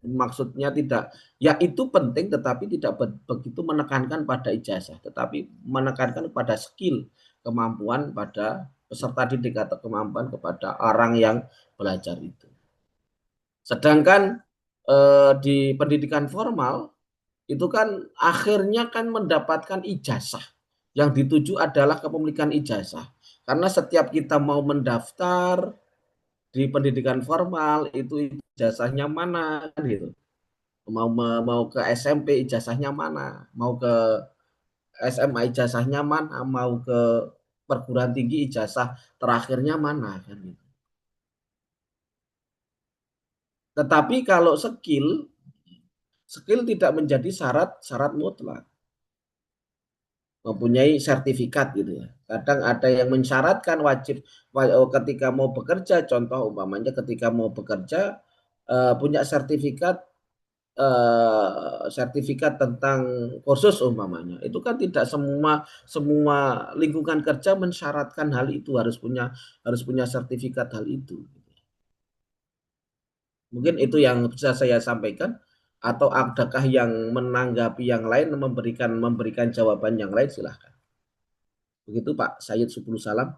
maksudnya tidak, ya itu penting tetapi tidak begitu menekankan pada ijazah, tetapi menekankan pada skill, kemampuan pada peserta didik atau kemampuan kepada orang yang belajar itu. Sedangkan di pendidikan formal itu kan akhirnya kan mendapatkan ijazah. Yang dituju adalah kepemilikan ijazah. Karena setiap kita mau mendaftar di pendidikan formal itu ijazahnya mana kan gitu. Mau ke SMP ijazahnya mana, mau ke SMA ijazahnya mana, mau ke perguruan tinggi ijazah terakhirnya mana kan gitu. Tetapi kalau skill tidak menjadi syarat mutlak. Mempunyai sertifikat gitu ya. Kadang ada yang mensyaratkan wajib ketika mau bekerja, contoh umpamanya ketika mau bekerja punya sertifikat tentang kursus umpamanya. Itu kan tidak semua lingkungan kerja mensyaratkan hal itu, harus punya sertifikat hal itu. Mungkin itu yang bisa saya sampaikan. Atau adakah yang menanggapi yang lain, memberikan jawaban yang lain, silahkan. Begitu Pak Sayyid Subul Salam.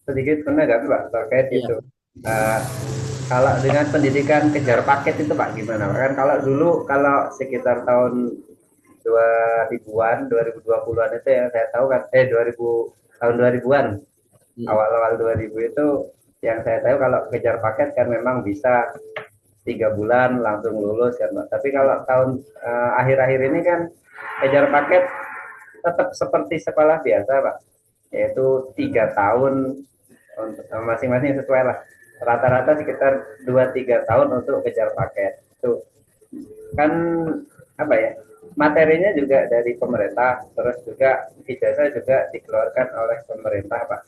Sedikit menanggapi Pak terkait itu. Kalau dengan pendidikan kejar paket itu Pak gimana? Kan kalau dulu sekitar tahun 2000-an, 2020-an itu yang saya tahu kan, tahun 2000-an, awal-awal 2000 itu yang saya tahu kalau kejar paket kan memang bisa 3 bulan langsung lulus kan Pak. Tapi kalau tahun akhir-akhir ini kan kejar paket tetap seperti sekolah biasa Pak, yaitu 3 tahun untuk masing-masing sesuai lah. Rata-rata sekitar 2-3 tahun untuk kejar paket. Itu kan apa ya? Materinya juga dari pemerintah, terus juga ijazah juga dikeluarkan oleh pemerintah Pak.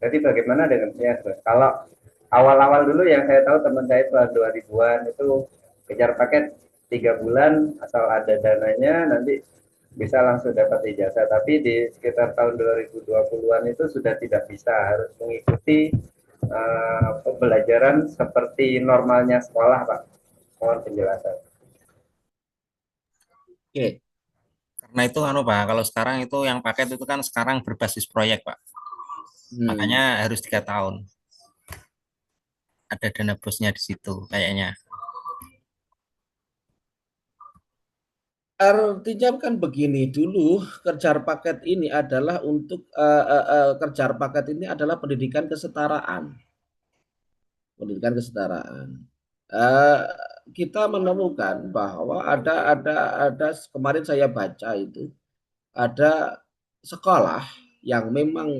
Jadi bagaimana dengan kalau awal-awal dulu yang saya tahu teman saya tahun 2000-an itu kejar paket 3 bulan asal ada dananya nanti bisa langsung dapat ijazah. Tapi di sekitar tahun 2020-an itu sudah tidak bisa, harus mengikuti pembelajaran seperti normalnya sekolah Pak. Mohon penjelasan. Oke. Karena itu Pak, kalau sekarang itu yang paket itu kan sekarang berbasis proyek Pak. Makanya harus 3 tahun. Ada dana bosnya di situ kayaknya. Artinya kan begini, dulu kejar paket ini adalah untuk kejar paket ini adalah pendidikan kesetaraan. Pendidikan kesetaraan. Kita menemukan bahwa ada kemarin saya baca itu ada sekolah yang memang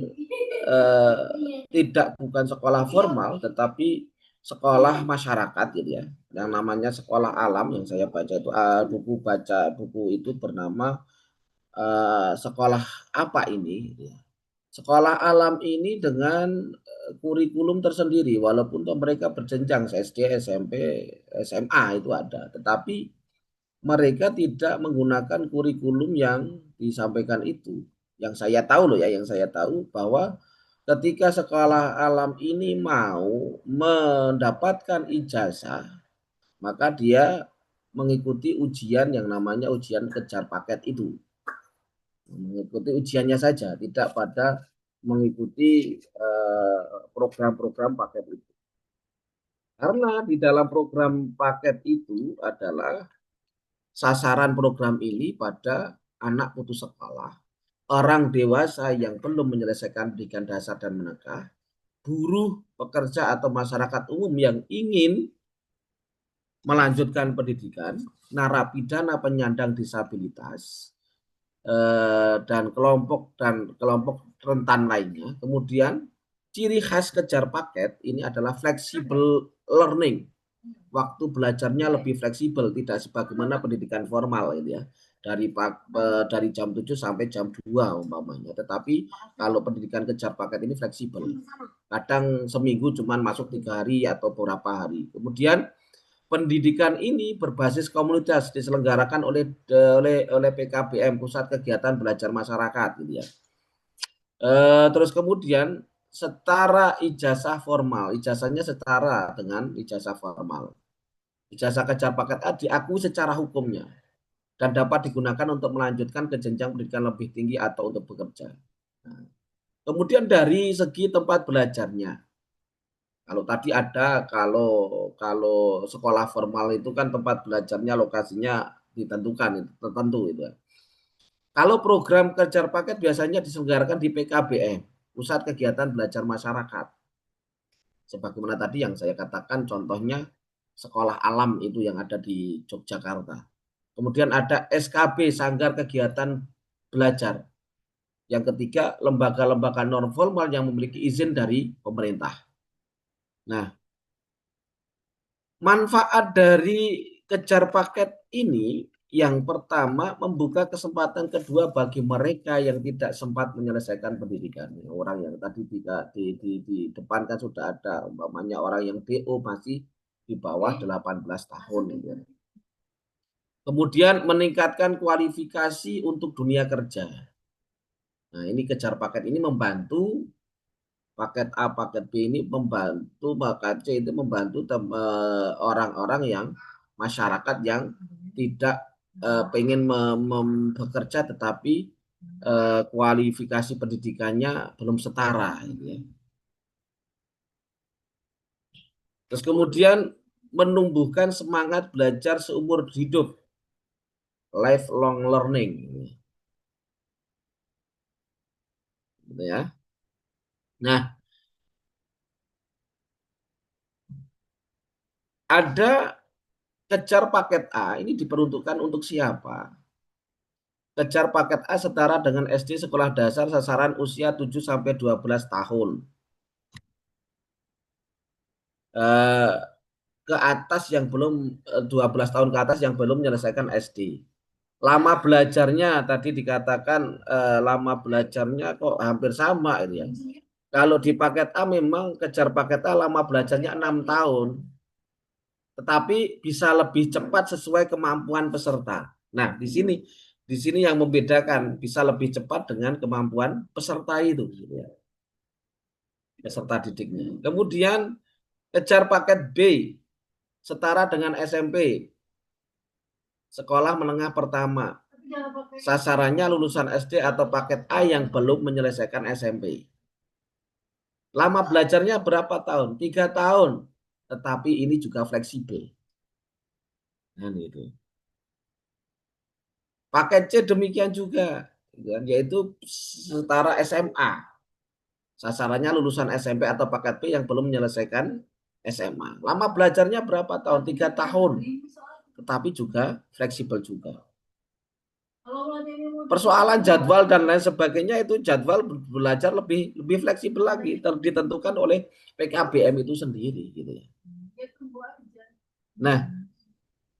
tidak bukan sekolah formal tetapi sekolah masyarakat gitu ya, yang namanya sekolah alam. Yang saya baca itu buku itu bernama sekolah apa ini gitu ya. Sekolah alam ini dengan kurikulum tersendiri, walaupun mereka berjenjang SD, SMP, SMA itu ada, tetapi mereka tidak menggunakan kurikulum yang disampaikan itu. Yang saya tahu loh ya, yang saya tahu bahwa ketika sekolah alam ini mau mendapatkan ijazah, maka dia mengikuti ujian yang namanya ujian kejar paket itu. Mengikuti ujiannya saja, tidak pada mengikuti program-program paket itu. Karena di dalam program paket itu adalah sasaran program ini pada anak putus sekolah, orang dewasa yang belum menyelesaikan pendidikan dasar dan menengah, buruh, pekerja atau masyarakat umum yang ingin melanjutkan pendidikan, narapidana penyandang disabilitas, dan kelompok rentan lainnya. Kemudian ciri khas kejar paket ini adalah flexible learning. Waktu belajarnya lebih fleksibel, tidak sebagaimana pendidikan formal gitu ya. Dari jam 7 sampai jam 2 umpamanya. Tetapi kalau pendidikan kejar paket ini fleksibel. Kadang seminggu cuman masuk 3 hari atau beberapa hari. Kemudian pendidikan ini berbasis komunitas, diselenggarakan oleh PKBM, Pusat Kegiatan Belajar Masyarakat gitu ya. Terus kemudian setara ijazah formal, ijazahnya setara dengan ijazah formal. Ijazah kejar paket A diakui secara hukumnya dan dapat digunakan untuk melanjutkan ke jenjang pendidikan lebih tinggi atau untuk bekerja. Nah, kemudian dari segi tempat belajarnya, kalau tadi ada kalau sekolah formal itu kan tempat belajarnya lokasinya ditentukan, itu tertentu itu. Kalau program kejar paket biasanya diselenggarakan di PKBM, Pusat Kegiatan Belajar Masyarakat. Sebagaimana tadi yang saya katakan contohnya sekolah alam itu yang ada di Yogyakarta. Kemudian ada SKB, Sanggar Kegiatan Belajar. Yang ketiga, lembaga-lembaga non formal yang memiliki izin dari pemerintah. Nah, manfaat dari kejar paket ini yang pertama membuka kesempatan kedua bagi mereka yang tidak sempat menyelesaikan pendidikan. Orang yang tadi di depan kan sudah ada, umpamanya orang yang DO masih di bawah 18 tahun. Kemudian meningkatkan kualifikasi untuk dunia kerja. Nah, ini kejar paket ini membantu. Paket A, paket B ini membantu, paket C itu membantu orang-orang yang masyarakat yang tidak pengen bekerja tetapi kualifikasi pendidikannya belum setara. Gitu ya. Terus kemudian menumbuhkan semangat belajar seumur hidup, lifelong learning. Gitu ya. Nah, ada kejar paket A ini diperuntukkan untuk siapa? Kejar paket A setara dengan SD sekolah dasar sasaran usia 7 sampai 12 tahun. Ke atas yang belum 12 tahun ke atas yang belum menyelesaikan SD. Lama belajarnya tadi dikatakan lama belajarnya kok hampir sama ini ya. Kalau di paket A memang kejar paket A lama belajarnya 6 tahun. Tetapi bisa lebih cepat sesuai kemampuan peserta. Nah, di sini yang membedakan bisa lebih cepat dengan kemampuan peserta itu, peserta didiknya. Kemudian kejar paket B setara dengan SMP, sekolah menengah pertama. Sasarannya lulusan SD atau paket A yang belum menyelesaikan SMP. Lama belajarnya berapa tahun? 3 tahun. Tetapi ini juga fleksibel. Nah, itu. Paket C demikian juga, yaitu setara SMA. Sasarannya lulusan SMP atau paket B yang belum menyelesaikan SMA. Lama belajarnya berapa tahun? 3 tahun. Tetapi juga fleksibel juga. Persoalan jadwal dan lain sebagainya itu jadwal belajar lebih fleksibel lagi, ditentukan oleh PKBM itu sendiri gitu ya. Nah,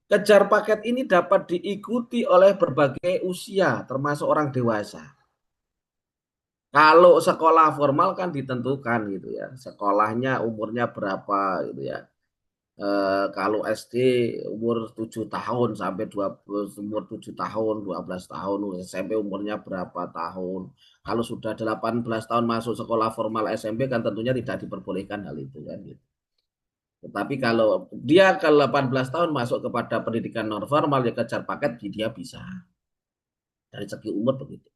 kejar paket ini dapat diikuti oleh berbagai usia termasuk orang dewasa. Kalau sekolah formal kan ditentukan gitu ya, sekolahnya umurnya berapa gitu ya. Kalau SD umur 7 tahun sampai umur 7 tahun, 12 tahun, SMP umurnya berapa tahun. Kalau sudah 18 tahun masuk sekolah formal SMP kan tentunya tidak diperbolehkan hal itu kan gitu. Tetapi kalau dia ke 18 tahun masuk kepada pendidikan non formal ya kejar paket dia bisa. Dari segi umur begitu.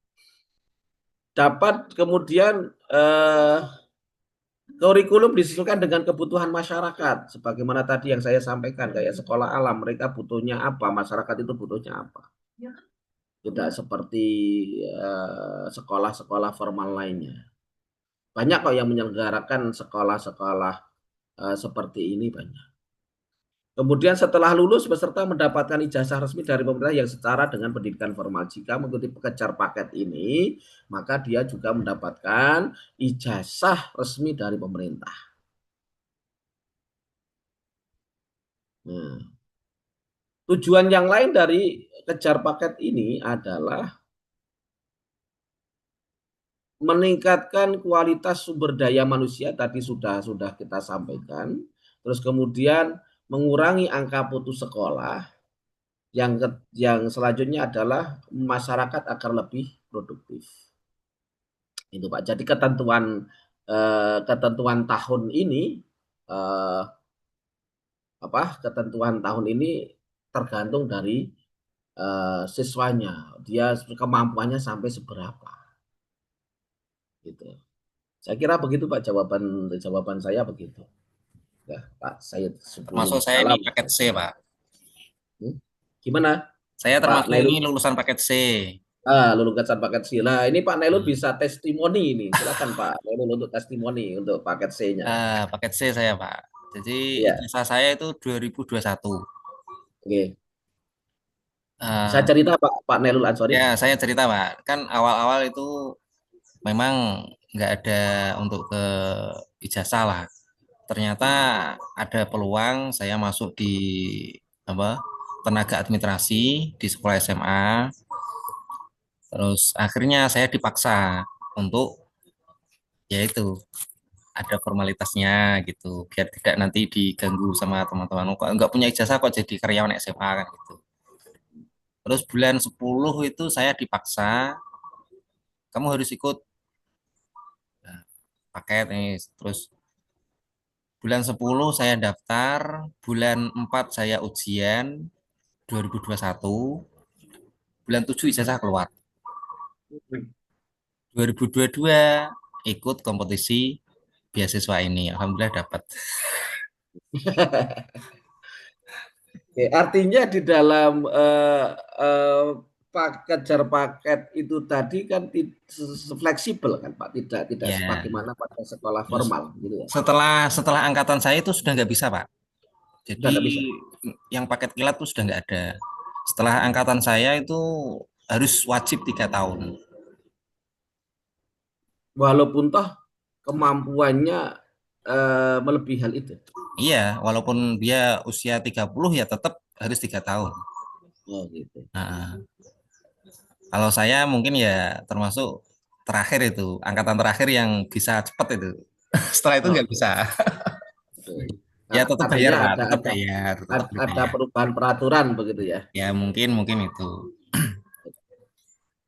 Dapat kemudian kurikulum disesuaikan dengan kebutuhan masyarakat. Sebagaimana tadi yang saya sampaikan, kayak sekolah alam, mereka butuhnya apa, masyarakat itu butuhnya apa. Tidak seperti sekolah-sekolah formal lainnya. Banyak kok yang menyelenggarakan sekolah-sekolah seperti ini banyak. Kemudian setelah lulus, peserta mendapatkan ijazah resmi dari pemerintah yang setara dengan pendidikan formal. Jika mengikuti kejar paket ini, maka dia juga mendapatkan ijazah resmi dari pemerintah. Nah, tujuan yang lain dari kejar paket ini adalah meningkatkan kualitas sumber daya manusia, tadi sudah kita sampaikan. Terus kemudian mengurangi angka putus sekolah. Yang selanjutnya adalah masyarakat agar lebih produktif. Itu Pak. Jadi ketentuan tahun ini ketentuan tahun ini tergantung dari siswanya, dia kemampuannya sampai seberapa. Gitu. Saya kira begitu Pak, jawaban saya begitu. Ya, Pak, saya Termasuk saya ini paket C, Pak. Gimana? Saya termasuk ini lulusan paket C. Lulusan paket C. Nah, ini Pak Nailul bisa testimoni ini. Silakan Pak Nailul untuk testimoni untuk paket C-nya. Paket C saya, Pak. Jadi ijazah saya itu 2021. Oke. Saya cerita Pak Nailul Ansori. Ya, saya cerita Pak. Kan awal-awal itu memang nggak ada untuk ke ijazah lah. Ternyata ada peluang saya masuk di tenaga administrasi di sekolah SMA. Terus akhirnya saya dipaksa untuk yaitu ada formalitasnya gitu, biar tidak nanti diganggu sama teman-teman. Kok nggak punya ijazah kok jadi karyawan SMA kan gitu. Terus bulan 10 itu saya dipaksa, kamu harus ikut paket nih. Terus bulan 10 saya daftar, bulan 4 saya ujian 2021, bulan 7 ijazah keluar. 2022 ikut kompetisi beasiswa ini, alhamdulillah dapat. Artinya di dalam kejar paket itu tadi kan fleksibel kan Pak, tidak sebagaimana pada sekolah formal gitu ya. Setelah angkatan saya itu sudah nggak bisa Pak. Jadi yang paket kilat itu sudah nggak ada. Setelah angkatan saya itu harus wajib 3 tahun. Walaupun toh kemampuannya melebihi hal itu. Iya, walaupun dia usia 30 ya tetap harus 3 tahun. Oh gitu. Kalau saya mungkin ya termasuk terakhir itu, angkatan terakhir yang bisa cepat itu. Setelah itu nggak bisa. Ya tetap bayar Pak, tetap bayar. Ada perubahan peraturan begitu ya? Ya mungkin itu.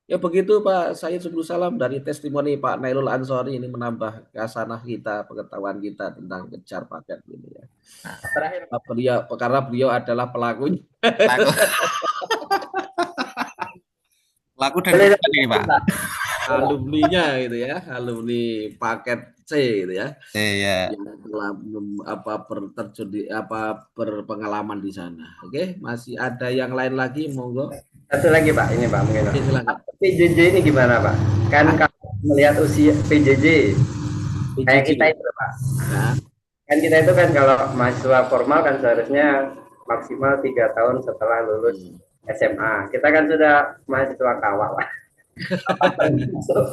Ya begitu Pak, saya Subul Salam dari testimoni Pak Nailul Ansori ini menambah kasanah kita, pengetahuan kita tentang kejar paket ini ya. Terakhir karena beliau adalah pelakunya. Aku udah Boleh deg-degan ini, Pak. alumninya gitu ya, alumni paket C gitu ya, Iya. yang telah terjun di berpengalaman di sana. Oke, masih ada yang lain lagi, monggo. Satu lagi Pak, ini Pak mungkin Pak. Oke, silakan. PJJ ini gimana Pak? Kan kalau melihat usia PJJ kayak kita PJJ. itu Pak. Nah, Kan kita itu kan kalau mahasiswa formal kan seharusnya maksimal 3 tahun setelah lulus SMA. Kita kan sudah mahasiswa kawal Pak. Apakah masuk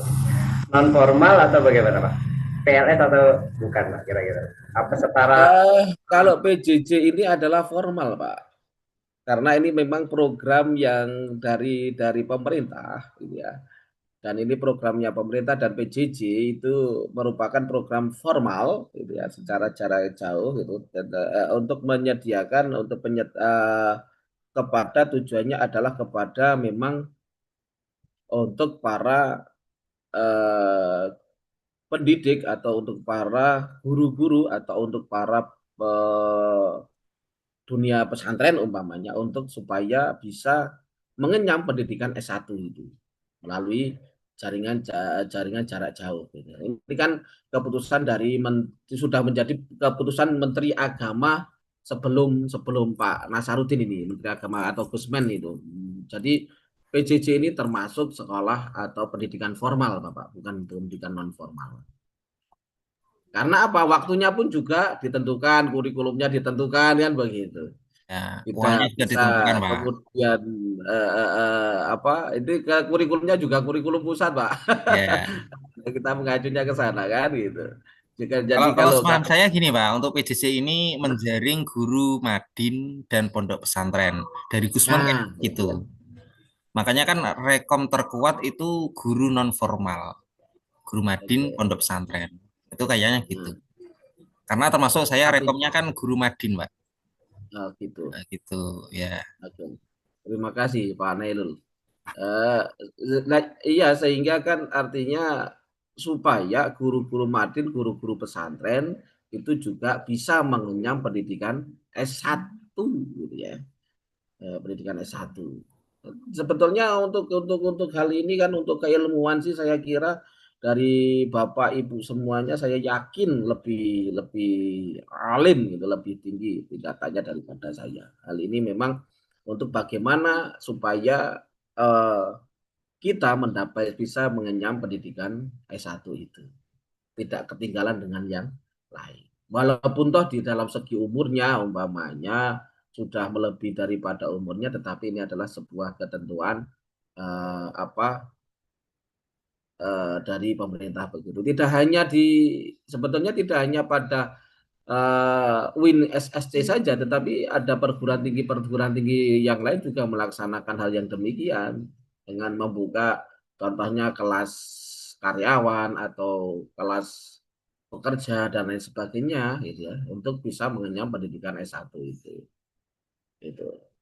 non formal atau bagaimana Pak? PLS atau bukan Pak kira-kira? Apa setara? kalau PJJ ini adalah formal, Pak. Karena ini memang program yang dari pemerintah, gitu ya. Dan ini programnya pemerintah dan PJJ itu merupakan program formal, gitu ya, secara jarak jauh, gitu. Dan, untuk menyediakan kepada tujuannya adalah kepada memang untuk para eh, pendidik atau untuk para guru-guru atau untuk para dunia pesantren umpamanya untuk supaya bisa mengenyam pendidikan S1 itu melalui jaringan jarak jauh. Ini kan keputusan sudah menjadi keputusan Menteri Agama sebelum Pak Nasarudin ini, Menteri Agama atau Gusmen itu. Jadi PJJ ini termasuk sekolah atau pendidikan formal, Bapak, bukan pendidikan non formal. Karena apa? Waktunya pun juga ditentukan, kurikulumnya ditentukan kan begitu. Ya, Kita uangnya juga bisa ditentukan, Pak. kemudian ini kurikulumnya juga kurikulum pusat, Pak. Ya. Kita mengajunya ke sana kan gitu. Jadi Kalau sepaham saya gini, Pak, untuk PJJ ini menjaring guru Madin dan pondok pesantren. Dari Gusman kan gitu. Makanya kan rekom terkuat itu guru non formal. Guru Madin pondok pesantren. Itu kayaknya gitu. Karena termasuk saya rekomnya kan guru Madin, Pak. Oh, gitu. Nah, gitu ya. Oke. Terima kasih Pak Nailul. Iya, sehingga kan artinya supaya guru-guru Madin, guru-guru pesantren itu juga bisa mengenyam pendidikan S1 gitu ya. Pendidikan S1. Sebetulnya untuk hal ini kan untuk keilmuan sih saya kira dari Bapak Ibu semuanya saya yakin lebih alim gitu, lebih tinggi tingkatannya daripada saya. Hal ini memang untuk bagaimana supaya kita bisa mengenyam pendidikan S1 itu. Tidak ketinggalan dengan yang lain. Walaupun toh di dalam segi umurnya umpamanya sudah melebihi daripada umurnya, tetapi ini adalah sebuah ketentuan dari pemerintah begitu. Sebetulnya tidak hanya pada Win SSC saja, tetapi ada perguruan tinggi yang lain juga melaksanakan hal yang demikian dengan membuka contohnya kelas karyawan atau kelas pekerja dan lain sebagainya gitu ya untuk bisa mengenyam pendidikan S1 itu.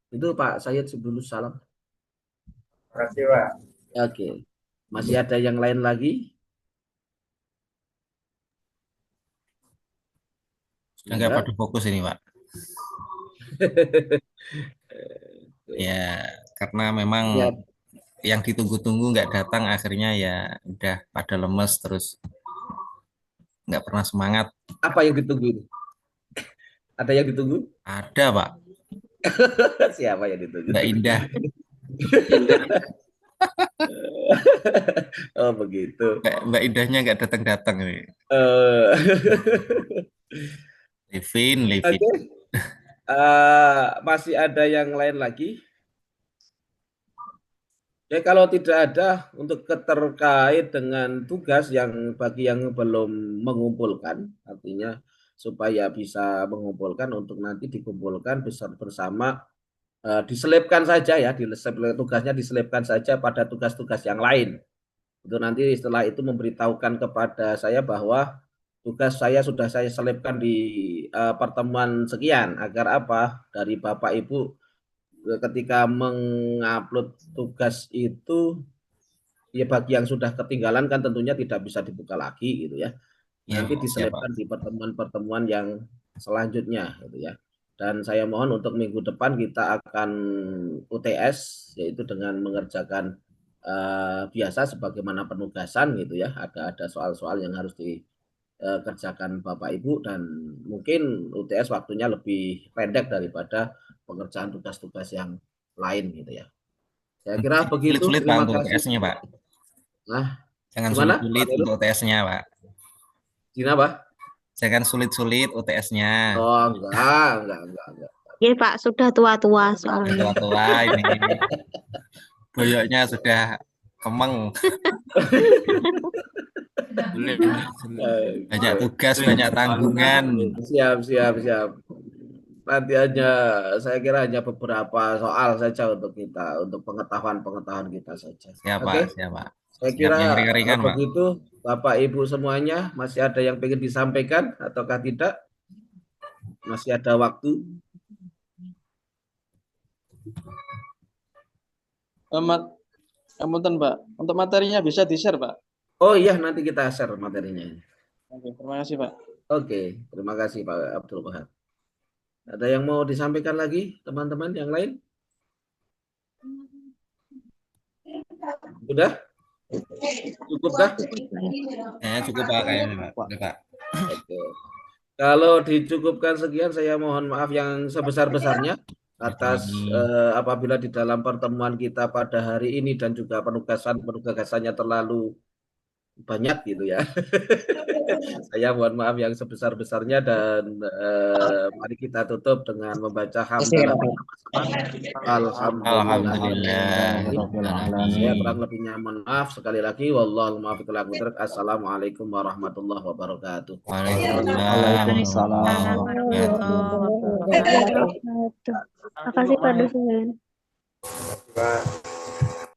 Itu Pak Sayyid sebelum salam. Terima kasih Pak. Oke. Masih ada yang lain lagi? Sudah nggak pada fokus ini, Pak. Ya, karena memang yang ditunggu-tunggu nggak datang, akhirnya ya udah pada lemes terus nggak pernah semangat. Apa yang ditunggu? Ada yang ditunggu? Ada, Pak. Siapa yang ditunggu? Mbak Indah. Oh begitu. Mbak Indahnya nggak datang-datang nih. Livin. Oke. Masih ada yang lain lagi? Ya kalau tidak ada untuk terkait dengan tugas yang bagi yang belum mengumpulkan, artinya supaya bisa mengumpulkan untuk nanti dikumpulkan bersama diselipkan saja ya, tugasnya diselipkan saja pada tugas-tugas yang lain. Itu nanti setelah itu memberitahukan kepada saya bahwa tugas saya sudah saya selipkan di pertemuan sekian agar apa dari Bapak Ibu ketika mengupload tugas itu ya bagi yang sudah ketinggalan kan tentunya tidak bisa dibuka lagi gitu ya. Nanti diselipkan di pertemuan-pertemuan yang selanjutnya gitu ya. Dan saya mohon untuk minggu depan kita akan UTS yaitu dengan mengerjakan biasa sebagaimana penugasan gitu ya. Ada soal-soal yang harus dikerjakan Bapak Ibu dan mungkin UTS waktunya lebih pendek daripada pengerjaan tugas-tugas yang lain gitu ya. Saya kira begitu. Sulit-sulit Pak Terima untuk kasih. UTS-nya Pak. Nah, Jangan gimana, sulit-sulit Pak Heru? untuk UTS-nya Pak. Gimana, Pak? Jangan sulit-sulit UTS-nya. Oh, enggak. Ya Pak, sudah tua-tua soalnya. Tua-tua ini. Boyoknya sudah kemeng. Banyak tugas, banyak tanggungan. Siap. Nanti saya kira hanya beberapa soal saja untuk kita, untuk pengetahuan kita saja. Siapa? Oke? Siapa? Saya Siap kira yang ringan-ringan, Pak. begitu, Bapak Ibu semuanya, masih ada yang ingin disampaikan ataukah tidak? Masih ada waktu? Amunten Pak, untuk materinya bisa di-share Pak. Oh iya, nanti kita share materinya. Oke, terima kasih Pak. Oke, terima kasih Pak Abdul Wahab. Ada yang mau disampaikan lagi, teman-teman yang lain? Sudah? Cukupkah? Cukup Pak kayaknya Pak. Udah, Pak. Oke. Kalau dicukupkan sekian, saya mohon maaf yang sebesar-besarnya atas apabila di dalam pertemuan kita pada hari ini dan juga penugasannya terlalu banyak gitu ya. Saya mohon maaf yang sebesar-besarnya dan mari kita tutup dengan membaca hamdalah alhamdulillah. Saya kurang lebihnya mohon maaf sekali lagi. Wallahul muwaffiq ila aqwamit thoriq. Assalamualaikum warahmatullahi wabarakatuh. Waalaikumsalam warahmatullahi wabarakatuh. Terima kasih Pak dosen.